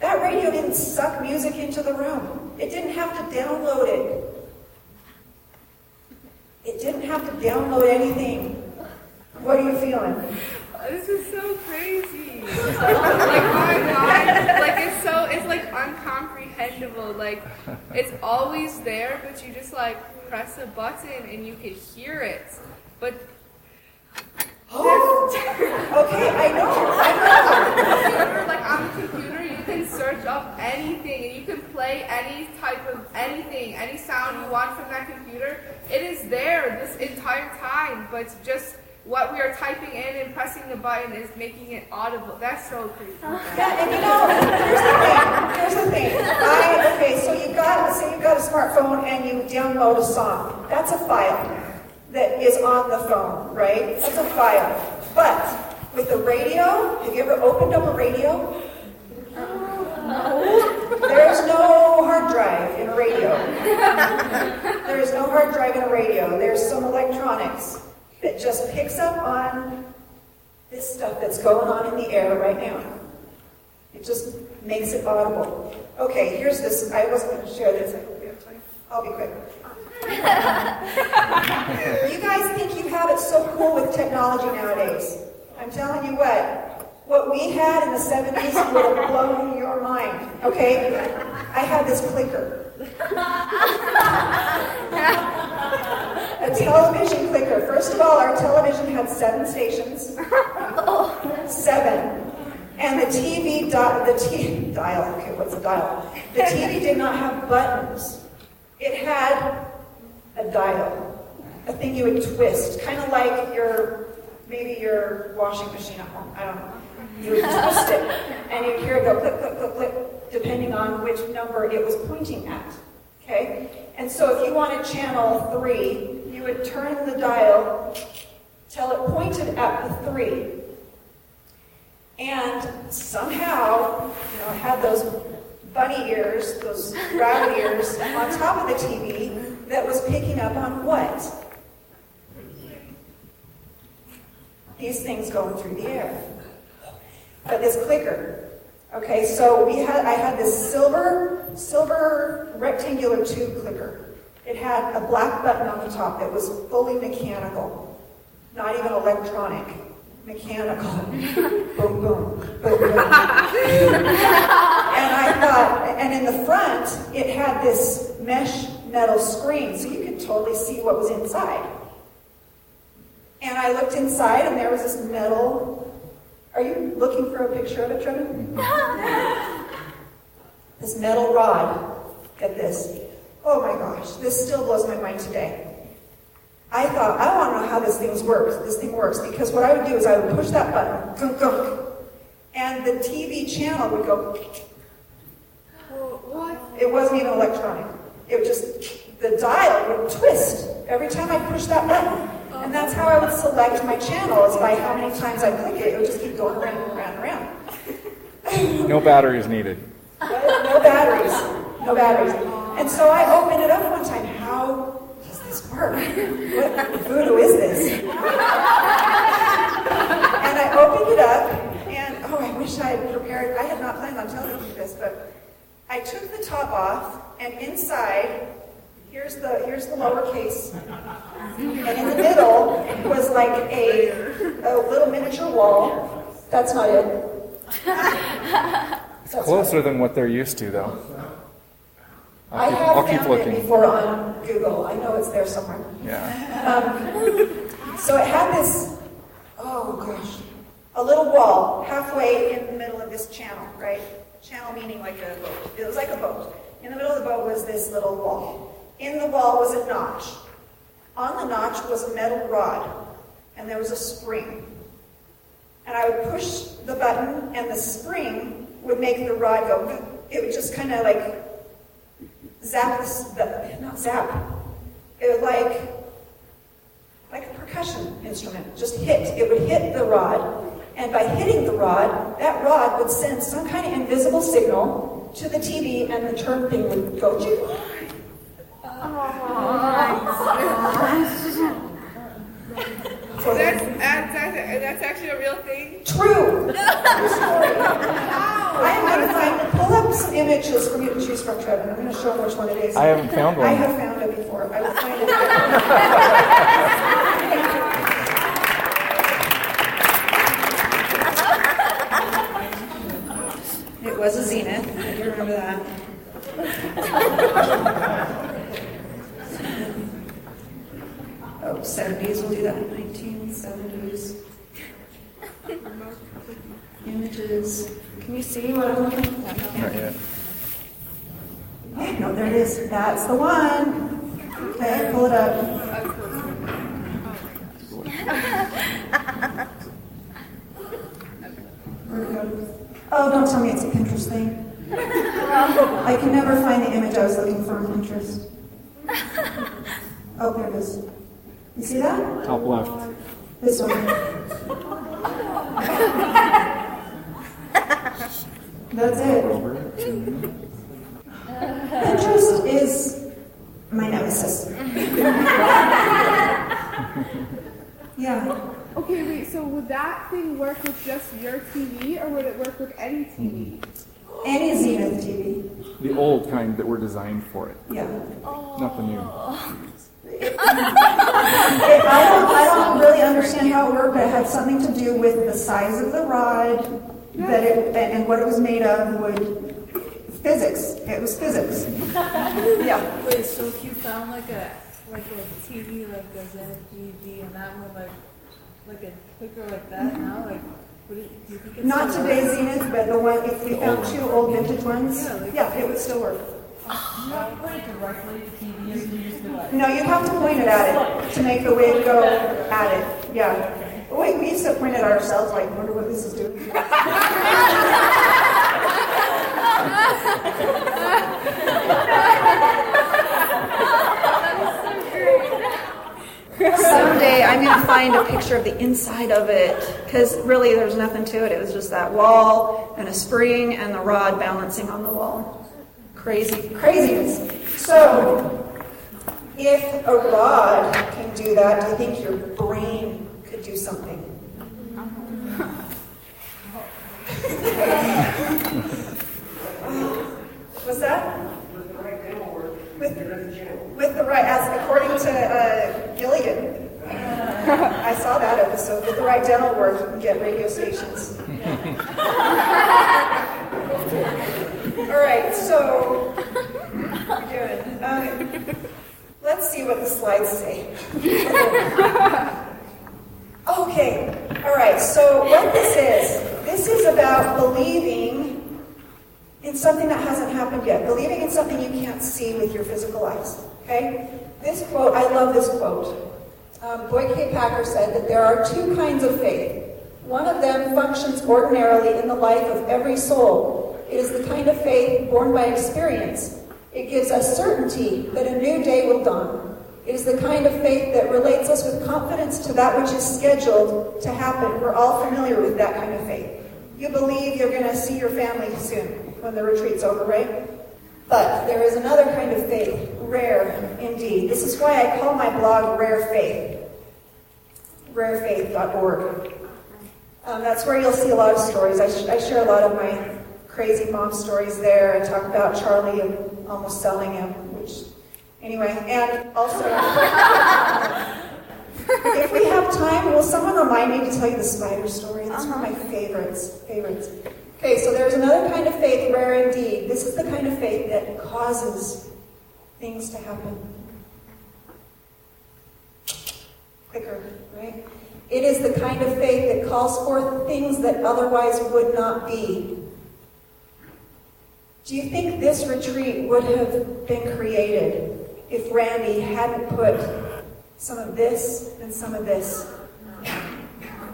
That radio didn't suck music into the room. It didn't have to download it. It didn't have to download anything. What are you feeling? This is so crazy. Like, oh my God. Like, it's like uncomprehendable. Like, it's always there, but you just like press a button and you can hear it. But okay, I know. Like on the computer, you can search up anything and you can play any type of anything, any sound you want from that computer. It is there this entire time, but just what we are typing in and pressing the button is making it audible. That's so crazy. Yeah, and here's the thing. So you've got a smartphone and you download a song. That's a file that is on the phone, right? That's a file. But with the radio, have you ever opened up a radio? No. There's no hard drive in a radio. There's no hard drive in a radio. There's some electronics that just picks up on this stuff that's going on in the air right now. It just makes it audible. Okay, here's this. I wasn't going to share this. I hope we have time. I'll be quick. You guys think you have it so cool with technology nowadays. I'm telling you what we had in the 70s would have blown your mind, okay? I had this clicker. A television clicker. First of all, our television had 7 stations. 7. And the TV dial, okay, what's a dial? The TV did not have buttons. It had a dial, a thing you would twist, kind of like maybe your washing machine at home, I don't know. You would twist it, and you'd hear it go click, click, click, click, depending on which number it was pointing at, okay? And so if you wanted channel 3, you would turn the dial till it pointed at the 3. And somehow, it had those bunny ears, those rabbit ears on top of the TV that was picking up on what? These things going through the air. But this clicker. Okay, so I had this silver rectangular tube clicker. It had a black button on the top that was fully mechanical, not even electronic. Mechanical. Boom, boom, boom, boom. And I thought, and in the front, it had this mesh metal screen, so you could totally see what was inside. And I looked inside, and there was this metal. Are you looking for a picture of it, Trevor? This metal rod. Get this. Oh my gosh, this still blows my mind today. I thought, I want to know how this thing works, because what I would do is I would push that button, gunk, gunk, and the TV channel would go. What? It wasn't even electronic. It would just, the dial would twist every time I pushed that button. And that's how I would select my channels, by how many times I click it. It would just keep going around and around and around. No batteries needed. No batteries. No batteries. And so I opened it up one time. How does this work? What voodoo is this? And I opened it up, and I wish I had prepared. I had not planned on telling you this, but I took the top off, and inside, here's the lower case, and in the middle was like a little miniature wall. That's not it. It's closer than what they're used to, though. I'll keep looking. It before on Google. I know it's there somewhere. Yeah. So it had this, a little wall halfway in the middle of this channel, right? Channel meaning like a boat. It was like a boat. In the middle of the boat was this little wall. In the wall was a notch. On the notch was a metal rod, and there was a spring. And I would push the button, and the spring would make the rod go. It would just kind of like zap not zap. It would like a percussion instrument. Just hit. It would hit the rod, And by hitting the rod, that rod would send some kind of invisible signal to the TV, and the turn thing would go, That's actually a real thing? True! True story. I am going to pull up some images for you to choose from, Trevor. I'm going to show them which one it is. I haven't found one. I have found it before. I will find it. It was a Zenith. You remember that. Oh, 70s, we'll do that. 1970s. Images. Can you see what I'm looking for? Not yet. Oh, no, there it is. That's the one. Okay, pull it up. Where'd it go? Oh, don't tell me it's a Pinterest thing. I can never find the image I was looking for on Pinterest. Oh, there it is. You see that? Top left. This one. That's it. Pinterest is my nemesis. Yeah. Okay, wait, so would that thing work with just your TV, or would it work with any TV? Any Zenith TV. The old kind that were designed for it. Yeah. Not the new. I don't really understand how it worked, but it had something to do with the size of the rod that it, and what it was made of would physics. It was physics. Yeah. Wait, so if you found like a TV like a Zenith GG and that one like a clicker like that now, like would it, do you think it's Not today's Zenith, but the one, if we found two old vintage ones, yeah, it would still work. You don't put it directly to TV, and you just do like No, you have to point it at it to make the wave go at it. Yeah. Wait, we used to point it at ourselves, like, wonder what this is doing. Someday I'm going to find a picture of the inside of it, because really there's nothing to it. It was just that wall and a spring and the rod balancing on the wall. Craziness. So, if a rod can do that, do you think your brain could do something? What's that? With the right, as according to Gilligan, I saw that episode. With the right dental work, you can get radio stations. All right, so good. Let's see what the slides say. Okay, all right. So what this is about believing in something that hasn't happened yet, believing in something you can't see with your physical eyes, okay? This quote, I love this quote. Boyd K. Packer said that there are two kinds of faith. One of them functions ordinarily in the life of every soul. It is the kind of faith born by experience. It gives us certainty that a new day will dawn. It is the kind of faith that relates us with confidence to that which is scheduled to happen. We're all familiar with that kind of faith. You believe you're going to see your family soon when the retreat's over, right? But there is another kind of faith, rare indeed. This is why I call my blog Rare Faith, rarefaith.org. That's where you'll see a lot of stories. I share a lot of my crazy mom stories there. I talk about Charlie and almost selling him, which, anyway, and also, if we have time, will someone remind me to tell you the spider story? That's one of my favorites. Okay, so there's another kind of faith, rare indeed. This is the kind of faith that causes things to happen. Quicker, right? It is the kind of faith that calls forth things that otherwise would not be. Do you think this retreat would have been created if Randy hadn't put some of this and some of this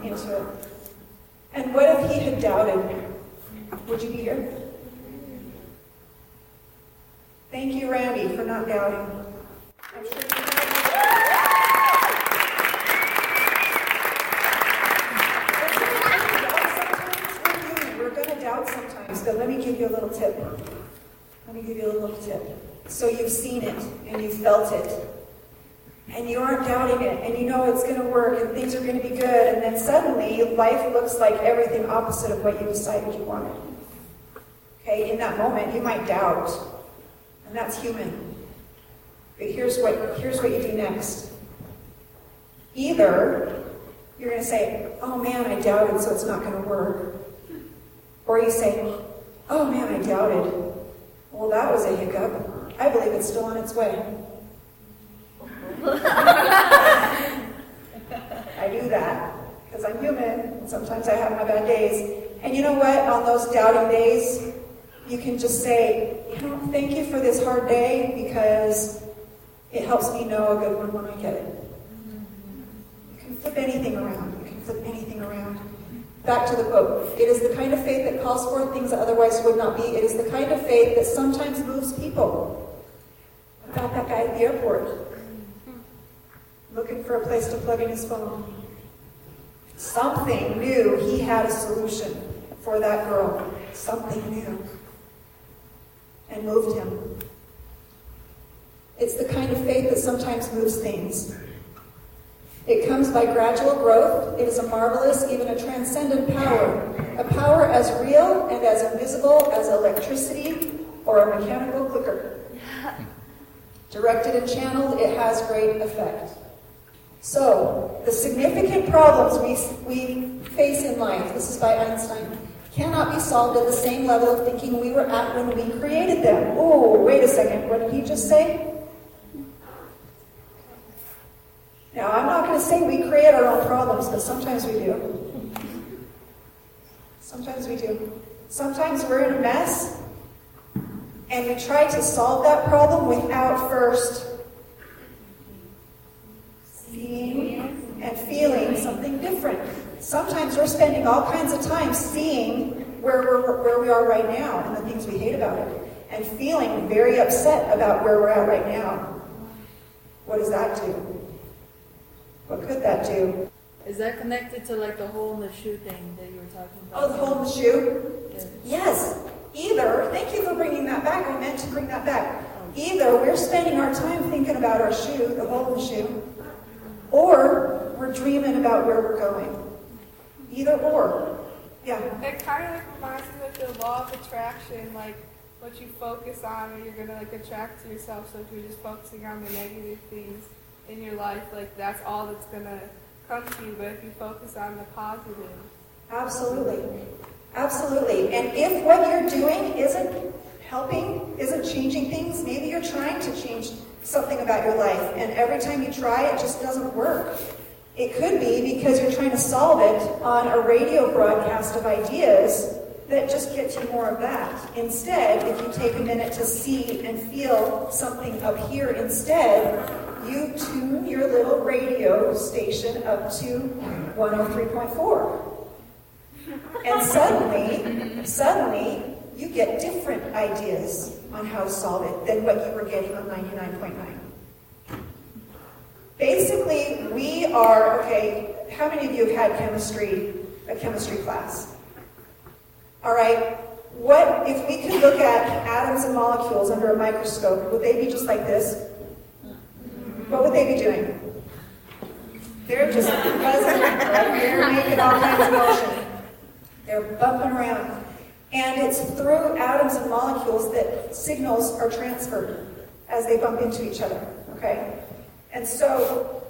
into it? And what if he had doubted? Would you be here? Thank you, Randy, for not doubting. I'm sure you you a little tip. Let me give you a little tip. So you've seen it, and you've felt it, and you aren't doubting it, and you know it's going to work, and things are going to be good, and then suddenly life looks like everything opposite of what you decided you wanted. Okay, in that moment, you might doubt, and that's human. But here's what you do next. Either you're going to say, oh man, I doubted, so it's not going to work. Or you say, oh man, I doubted. Well, that was a hiccup. I believe it's still on its way. I do that because I'm human, and sometimes I have my bad days. And you know what? On those doubting days, you can just say, thank you for this hard day because it helps me know a good one when I get it. You can flip anything around. You can flip anything around. Back to the quote. It is the kind of faith that calls forth things that otherwise would not be. It is the kind of faith that sometimes moves people. About that guy at the airport, looking for a place to plug in his phone. Something knew he had a solution for that girl. Something new. And moved him. It's the kind of faith that sometimes moves things. It comes by gradual growth. It is a marvelous, even a transcendent power. A power as real and as invisible as electricity or a mechanical clicker. Directed and channeled, it has great effect. So, the significant problems we face in life, this is by Einstein, cannot be solved at the same level of thinking we were at when we created them. Oh, wait a second, what did he just say? Now, I'm not going to say we create our own problems, but sometimes we do. Sometimes we do. Sometimes we're in a mess, and we try to solve that problem without first seeing and feeling something different. Sometimes we're spending all kinds of time seeing where we are right now and the things we hate about it, and feeling very upset about where we're at right now. What does that do? What could that do? Is that connected to like the hole in the shoe thing that you were talking about? Oh, the hole in the shoe? Yes. Either, thank you for bringing that back. I meant to bring that back. Either we're spending our time thinking about our shoe, the hole in the shoe, or we're dreaming about where we're going. Either or. Yeah. It kind of like reminds me of the law of attraction, like what you focus on, you're going to like attract to yourself. So if you're just focusing on the negative things in your life, like that's all that's going to come to you. But if you focus on the positive. Absolutely. Absolutely. And if what you're doing isn't helping, isn't changing things, maybe you're trying to change something about your life, and every time you try, it just doesn't work. It could be because you're trying to solve it on a radio broadcast of ideas that just gets you more of that. Instead, if you take a minute to see and feel something up here instead, you tune your little radio station up to 103.4. And suddenly, you get different ideas on how to solve it than what you were getting on 99.9. Basically, we are, okay, how many of you have had a chemistry class? All right, what if we could look at atoms and molecules under a microscope? Would they be just like this? What would they be doing? They're just buzzing, right? They're making all kinds of motion. They're bumping around. And it's through atoms and molecules that signals are transferred as they bump into each other, okay? And so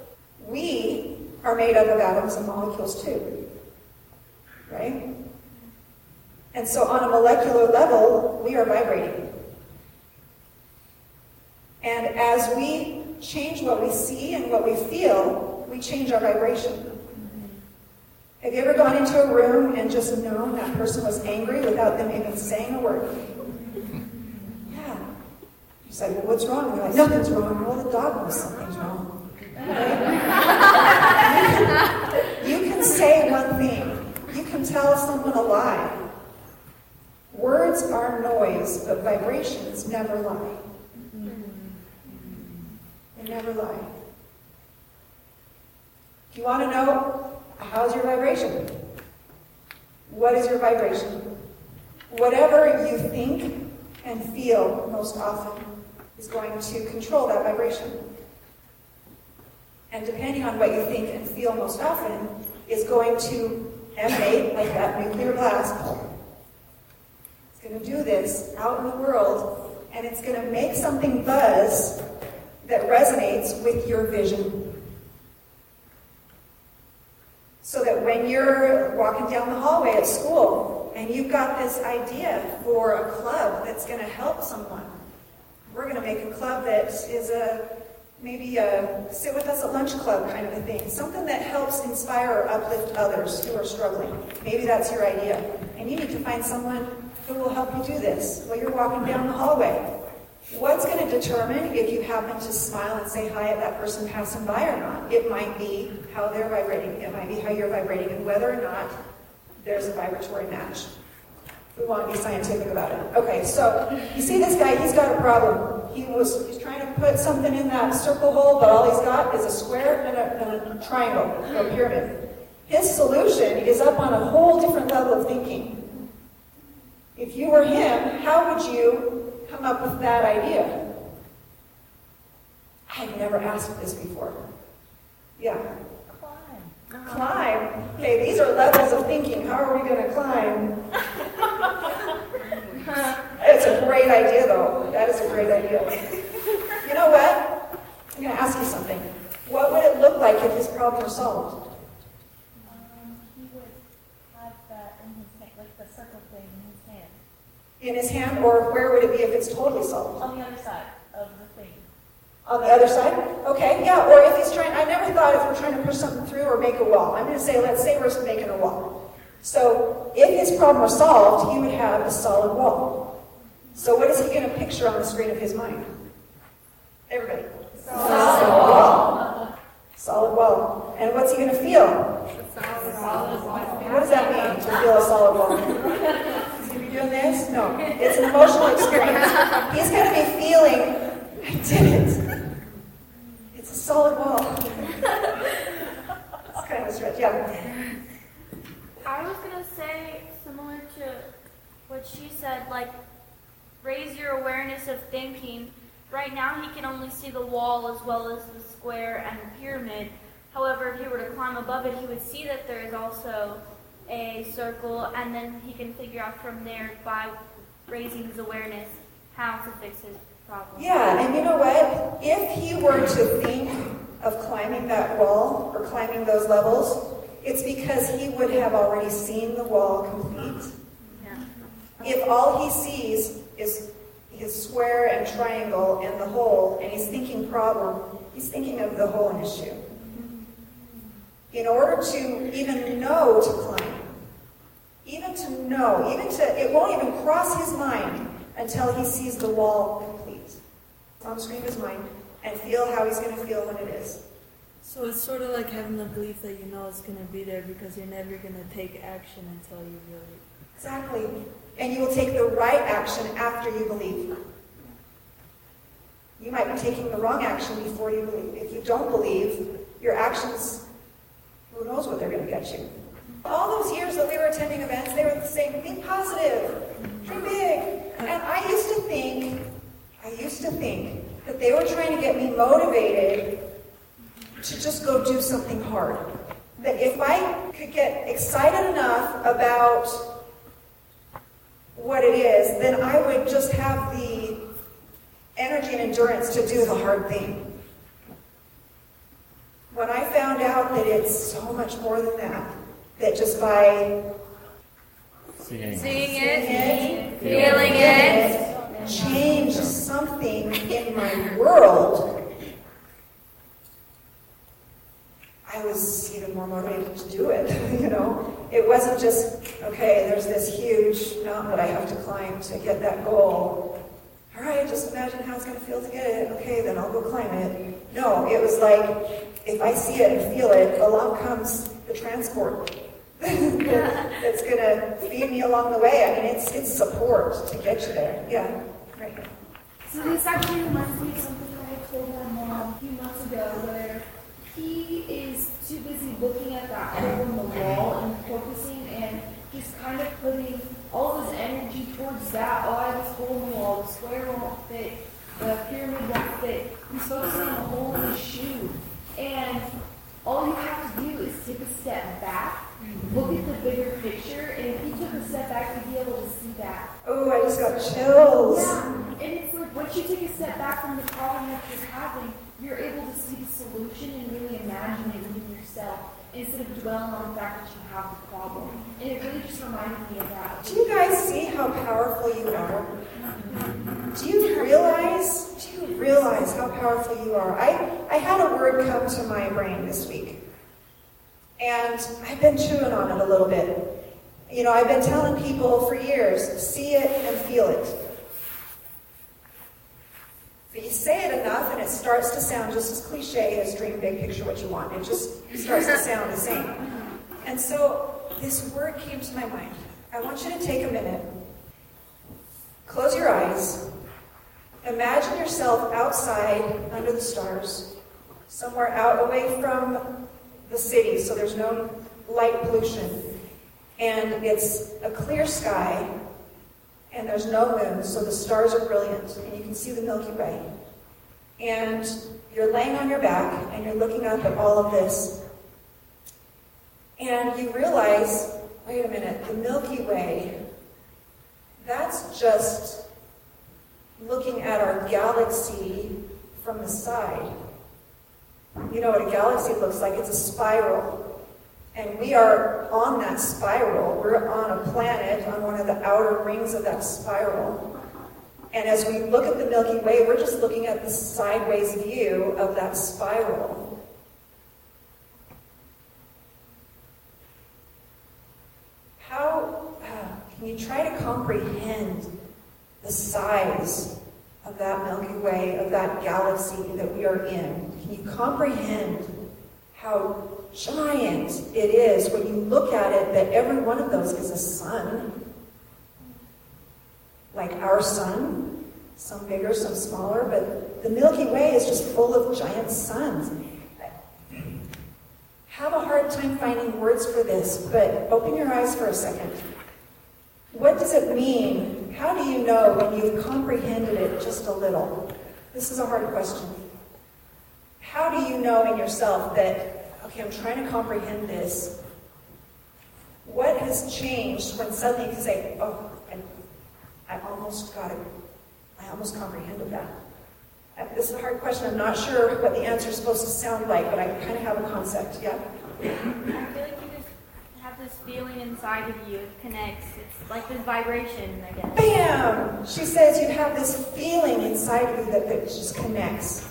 we are made up of atoms and molecules too, right? And so on a molecular level, we are vibrating. And as we change what we see and what we feel, we change our vibration. Have you ever gone into a room and just known that person was angry without them even saying a word? Yeah. You say, well, what's wrong? And you're like, nothing's wrong. Well, the dog knows something's wrong. Right? You can say one thing. You can tell someone a lie. Words are noise, but vibrations never lie. They never lie. Do you want to know how's your vibration? What is your vibration? Whatever you think and feel most often is going to control that vibration. And depending on what you think and feel most often is going to emanate like that nuclear blast. It's going to do this out in the world, and it's going to make something buzz that resonates with your vision. So that when you're walking down the hallway at school and you've got this idea for a club that's going to help someone, we're going to make a club that is maybe a sit with us at lunch club kind of a thing. Something that helps inspire or uplift others who are struggling. Maybe that's your idea. And you need to find someone who will help you do this while you're walking down the hallway. What's going to determine if you happen to smile and say hi at that person passing by or not? It might be how they're vibrating. It might be how you're vibrating, and whether or not there's a vibratory match. We want to be scientific about it. Okay, so you see this guy, he's got a problem. He's trying to put something in that circle hole, but all he's got is a square and a triangle, or a pyramid. His solution is up on a whole different level of thinking. If you were him, how would you come up with that idea? I've never asked this before. Yeah. Climb. Okay, these are levels of thinking. How are we going to climb? It's a great idea, though. That is a great idea. You know what? I'm going to ask you something. What would it look like if his problem were solved? He would have that in his hand, like the circle thing in his hand. In his hand, or where would it be if it's totally solved? On the other side of the thing. On the other side? Okay, yeah, or if he's trying, I never thought if we're trying to push something through or make a wall. I'm going to say, let's say we're making a wall. So if his problem were solved, he would have a solid wall. So what is he going to picture on the screen of his mind? Everybody. Solid wall. Solid wall. And what's he going to feel? What does that mean, to feel a solid wall? Is he doing this? No. It's an emotional experience. He's going to be feeling, I did it. It's a solid wall. It's kind of a stretch, yeah. I was going to say, similar to what she said, like, raise your awareness of thinking. Right now, he can only see the wall as well as the square and the pyramid. However, if he were to climb above it, he would see that there is also a circle, and then he can figure out from there, by raising his awareness, how to fix his problem. Yeah, and you know what? If he were to think of climbing that wall or climbing those levels, it's because he would have already seen the wall complete. Yeah. If all he sees is his square and triangle and the hole, and he's thinking problem, he's thinking of the hole in his shoe. In order to even know to climb, it won't even cross his mind until he sees the wall complete. It's on the screen of his mind, and feel how he's going to feel when it is. So it's sort of like having the belief that you know it's going to be there because you're never going to take action until you really... Exactly. And you will take the right action after you believe. You might be taking the wrong action before you believe. If you don't believe, your actions, who knows what they're going to get you. All those years that we were attending events, they were saying, be positive, dream big. And I used to think that they were trying to get me motivated to just go do something hard. That if I could get excited enough about what it is, then I would just have the energy and endurance to do the hard thing. When I found out that it's so much more than that, that just by seeing it, feeling it, change something in my world, I was even more motivated to do it, you know. It wasn't just, okay, there's this huge mountain that I have to climb to get that goal. All right, just imagine how it's going to feel to get it. Okay, then I'll go climb it. No, it was like, if I see it and feel it, along comes the transport that's going to feed me along the way. I mean, it's support to get you there. Yeah, right. So this actually reminds me of something I told my mom a few months ago, where he is too busy looking at that hole in the wall and focusing, and he's kind of putting all of his energy is that? Oh, I have this hole in the wall, the square won't fit, the pyramid won't fit. He's focusing on the hole in his shoe. And all you have to do is take a step back, look at the bigger picture, and if you took a step back, you'd be able to see that. Oh, I just got chills. Yeah, and it's like once you take a step back from the problem that you're having, you're able to see the solution and really imagine it within yourself instead of dwelling on the fact that you have the problem. And it really just reminded me of that. Do you guys see how powerful you are? Do you realize how powerful you are? I had a word come to my brain this week, and I've been chewing on it a little bit. You know, I've been telling people for years, see it and feel it. But you say it enough and it starts to sound just as cliche as dream big, picture what you want. It just starts to sound the same. And so this word came to my mind. I want you to take a minute. Close your eyes. Imagine yourself outside under the stars, somewhere out away from the city so there's no light pollution. And it's a clear sky, and there's no moon, so the stars are brilliant, and you can see the Milky Way. And you're laying on your back, and you're looking up at all of this. And you realize, wait a minute, the Milky Way, that's just looking at our galaxy from the side. You know what a galaxy looks like? It's a spiral. And we are on that spiral. We're on a planet on one of the outer rings of that spiral. And as we look at the Milky Way, we're just looking at the sideways view of that spiral. How can you try to comprehend the size of that Milky Way, of that galaxy that we are in? Can you comprehend how giant it is when you look at it, that every one of those is a sun? Like our sun, some bigger, some smaller, but the Milky Way is just full of giant suns. Have a hard time finding words for this, but open your eyes for a second. What does it mean? How do you know when you've comprehended it just a little? This is a hard question. How do you know in yourself that, okay, I'm trying to comprehend this? What has changed when suddenly you can say, oh, I almost got it. I almost comprehended that. This is a hard question. I'm not sure what the answer is supposed to sound like, but I kind of have a concept. Yeah? I feel like you just have this feeling inside of you. It connects. It's like this vibration, I guess. Bam! She says you have this feeling inside of you that just connects.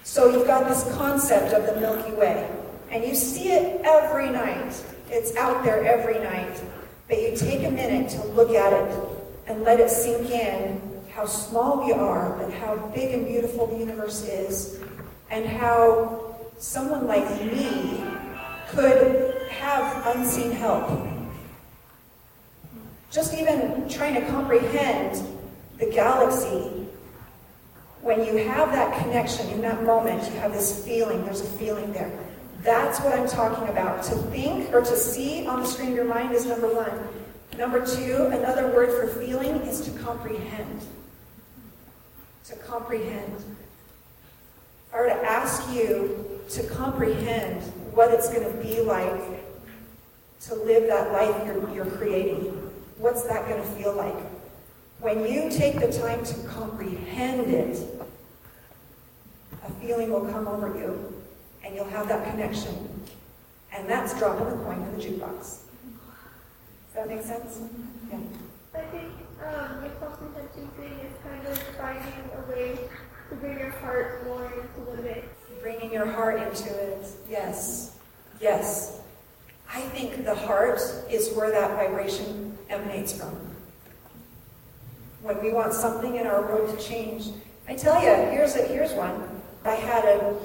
So you've got this concept of the Milky Way, and you see it every night. It's out there every night. But you take a minute to look at it and let it sink in how small we are, but how big and beautiful the universe is, and how someone like me could have unseen help. Just even trying to comprehend the galaxy, when you have that connection in that moment, you have this feeling, there's a feeling there. That's what I'm talking about. To think or to see on the screen of your mind is number one. Number two, another word for feeling is to comprehend. To comprehend. If I were to ask you to comprehend what it's going to be like to live that life you're creating, what's that going to feel like? When you take the time to comprehend it, a feeling will come over you, and you'll have that connection. And that's dropping the coin in the jukebox. Does that make sense? Yeah. I think the comprehension thing is kind of finding a way to bring your heart more into it. Bringing your heart into it. Yes. Yes. I think the heart is where that vibration emanates from. When we want something in our world to change. I tell you, here's one. I had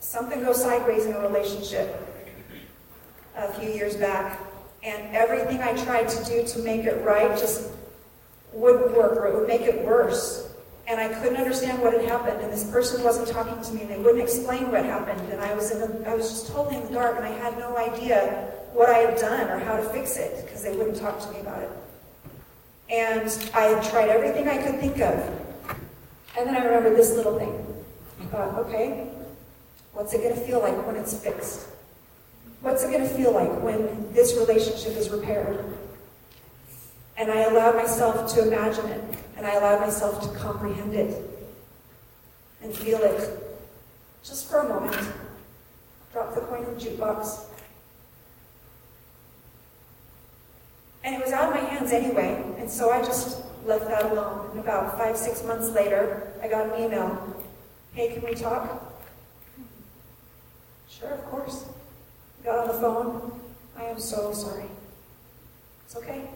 something go sideways in a relationship a few years back. And everything I tried to do to make it right just wouldn't work, or it would make it worse. And I couldn't understand what had happened, and this person wasn't talking to me, and they wouldn't explain what happened. And I was just totally in the dark, and I had no idea what I had done or how to fix it, because they wouldn't talk to me about it. And I had tried everything I could think of. And then I remembered this little thing. I thought, okay, what's it going to feel like when it's fixed? What's it going to feel like when this relationship is repaired? And I allowed myself to imagine it, and I allowed myself to comprehend it and feel it just for a moment. Drop the coin in the jukebox. And it was out of my hands anyway, and so I just left that alone. And about 5-6 months later, I got an email. Hey, can we talk? Sure, of course. Got on the phone. I am so sorry. It's okay.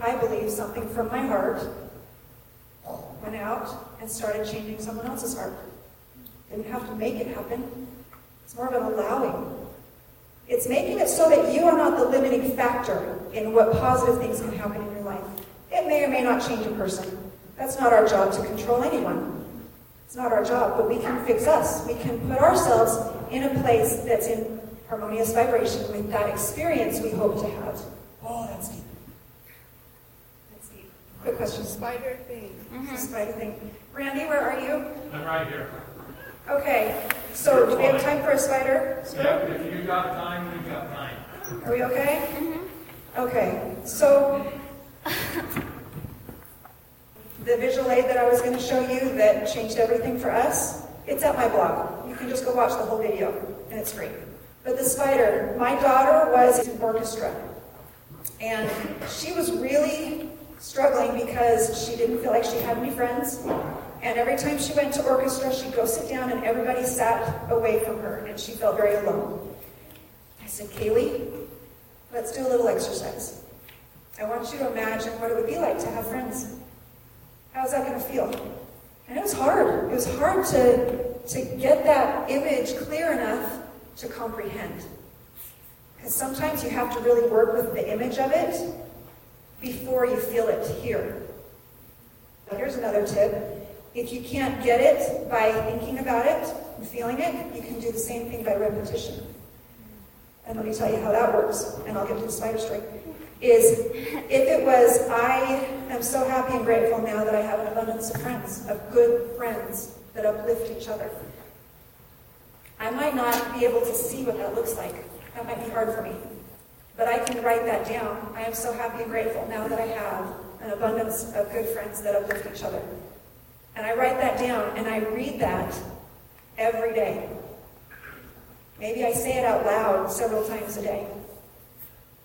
I believe something from my heart went out and started changing someone else's heart. Didn't have to make it happen. It's more of an allowing. It's making it so that you are not the limiting factor in what positive things can happen in your life. It may or may not change a person. That's not our job to control anyone. It's not our job, but we can fix us. We can put ourselves in a place that's in harmonious vibration with that experience we hope to have. Oh, that's deep. That's deep. Good question. Spider thing. Spider thing. Randy, where are you? I'm right here. Okay, so do we have time for a spider? Yeah, if you got time, we got time. Are we okay? Okay, so the visual aid that I was going to show you that changed everything for us, it's at my blog. You can just go watch the whole video, and it's free. But the spider, my daughter was in orchestra, and she was really struggling because she didn't feel like she had any friends. And every time she went to orchestra, she'd go sit down and everybody sat away from her, and she felt very alone. I said, Kaylee, let's do a little exercise. I want you to imagine what it would be like to have friends. How's that going to feel? And it was hard. It was hard to get that image clear enough to comprehend. Because sometimes you have to really work with the image of it before you feel it here. Here's another tip. If you can't get it by thinking about it and feeling it, you can do the same thing by repetition. And let me tell you how that works, and I'll get to the spider story. If it was, I am so happy and grateful now that I have an abundance of friends, of good friends that uplift each other. I might not be able to see what that looks like. That might be hard for me. But I can write that down. I am so happy and grateful now that I have an abundance of good friends that uplift each other. And I write that down, and I read that every day. Maybe I say it out loud several times a day.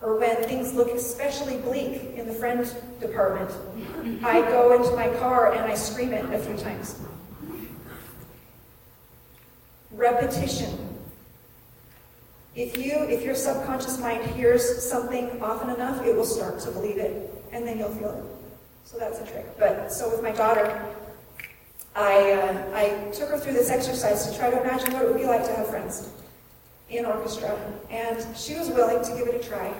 Or when things look especially bleak in the friend department, I go into my car and I scream it a few times. Repetition. If your subconscious mind hears something often enough, it will start to believe it, and then you'll feel it. So that's a trick. So with my daughter, I took her through this exercise to try to imagine what it would be like to have friends in orchestra, and she was willing to give it a try.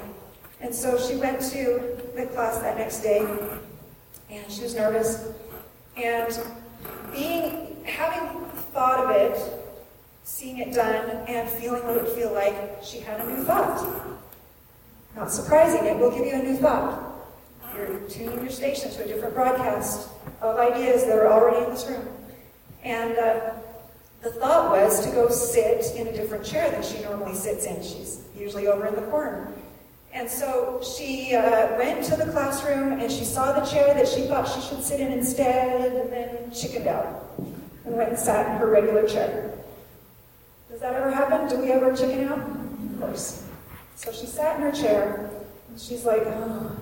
And so she went to the class that next day, and she was nervous. And having thought of it, seeing it done, and feeling what it would feel like, she had a new thought. Not surprising, it will give you a new thought. You're tuning your station to a different broadcast of ideas that are already in this room. And the thought was to go sit in a different chair than she normally sits in. She's usually over in the corner. And so she went to the classroom and she saw the chair that she thought she should sit in instead, and then chickened out and went and sat in her regular chair. Does that ever happen? Do we ever chicken out? Of course. So she sat in her chair and she's like, oh.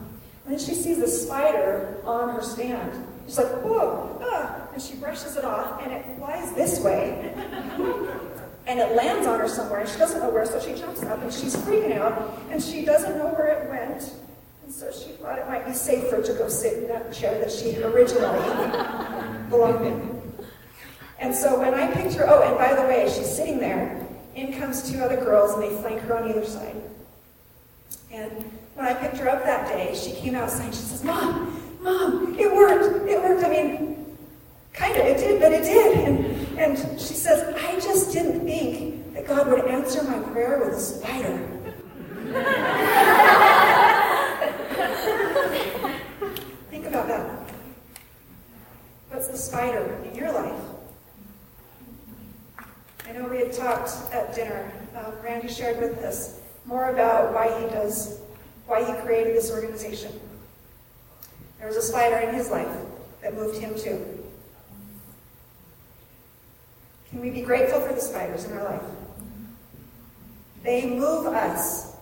And then she sees a spider on her stand. She's like, whoa, ah, and she brushes it off, and it flies this way. And it lands on her somewhere, and she doesn't know where, so she jumps up, and she's freaking out, and she doesn't know where it went. And so she thought it might be safer to go sit in that chair that she originally belonged in. And so when I picked her, oh, and by the way, she's sitting there, in comes two other girls, and they flank her on either side. And when I picked her up that day, she came outside, she says, Mom, it worked. I mean, kind of, it did, but it did. And she says, I just didn't think that God would answer my prayer with a spider. What's the spider in your life? I know we had talked at dinner. Randy shared with us more about why he created this organization. There was a spider in his life that moved him too. Can we be grateful for the spiders in our life? They move us.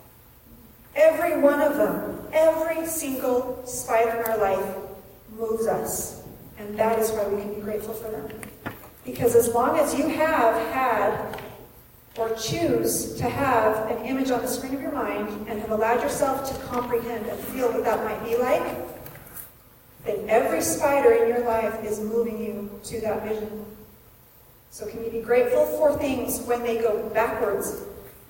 Every one of them, every single spider in our life moves us. And that is why we can be grateful for them. Because as long as you have had or choose to have an image on the screen of your mind and have allowed yourself to comprehend and feel what that might be like, then every spider in your life is moving you to that vision. So can you be grateful for things when they go backwards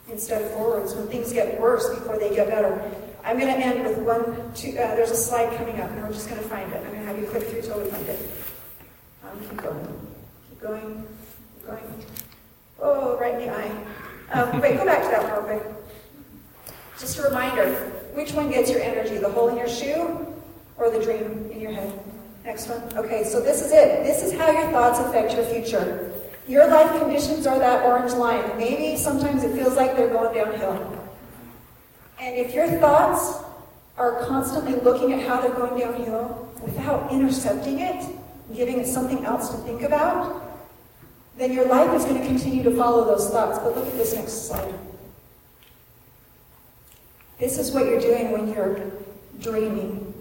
instead of forwards, when things get worse before they get better? I'm going to end with there's a slide coming up, and we're just going to find it. I'm going to have you click through till we find it. Keep going. Keep going. Keep going. Oh, right in the eye. Wait, go back to that one real quick. Just a reminder, which one gets your energy, the hole in your shoe or the dream in your head? Next one. Okay, so this is it. This is how your thoughts affect your future. Your life conditions are that orange line. Maybe sometimes it feels like they're going downhill. And if your thoughts are constantly looking at how they're going downhill without intercepting it, giving it something else to think about, then your life is going to continue to follow those thoughts. But look at this next slide. This is what you're doing when you're dreaming.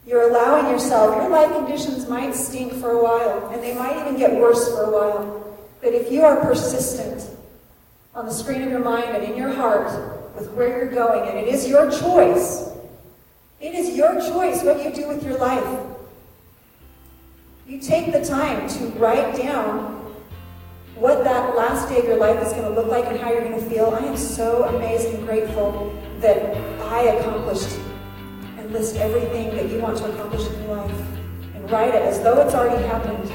You're allowing yourself, your life conditions might stink for a while, and they might even get worse for a while. But if you are persistent on the screen of your mind and in your heart with where you're going, and it is your choice what you do with your life. You take the time to write down what that last day of your life is going to look like and how you're going to feel. I am so amazed and grateful that I accomplished and list everything that you want to accomplish in your life. And write it as though it's already happened.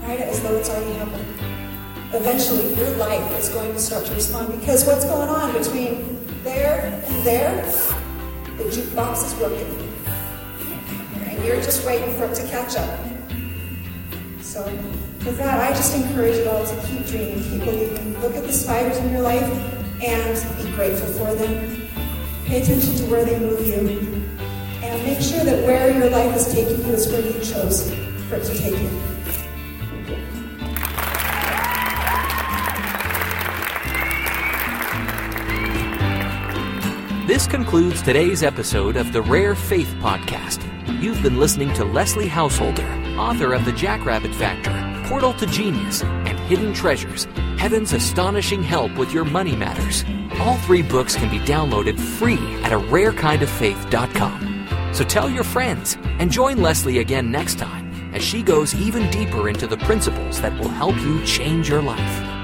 Write it as though it's already happened. Eventually, your life is going to start to respond, because what's going on between there and there, the jukebox is working. And you're just waiting for it to catch up. So, with that, I just encourage you all to keep dreaming, keep believing. Look at the spiders in your life and be grateful for them. Pay attention to where they move you. And make sure that where your life is taking you is where you chose for it to take you. This concludes today's episode of the Rare Faith Podcast. You've been listening to Leslie Householder, author of The Jackrabbit Factor, Portal to Genius, and Hidden Treasures, Heaven's Astonishing Help with Your Money Matters. All 3 books can be downloaded free at ararekindoffaith.com. So tell your friends and join Leslie again next time as she goes even deeper into the principles that will help you change your life.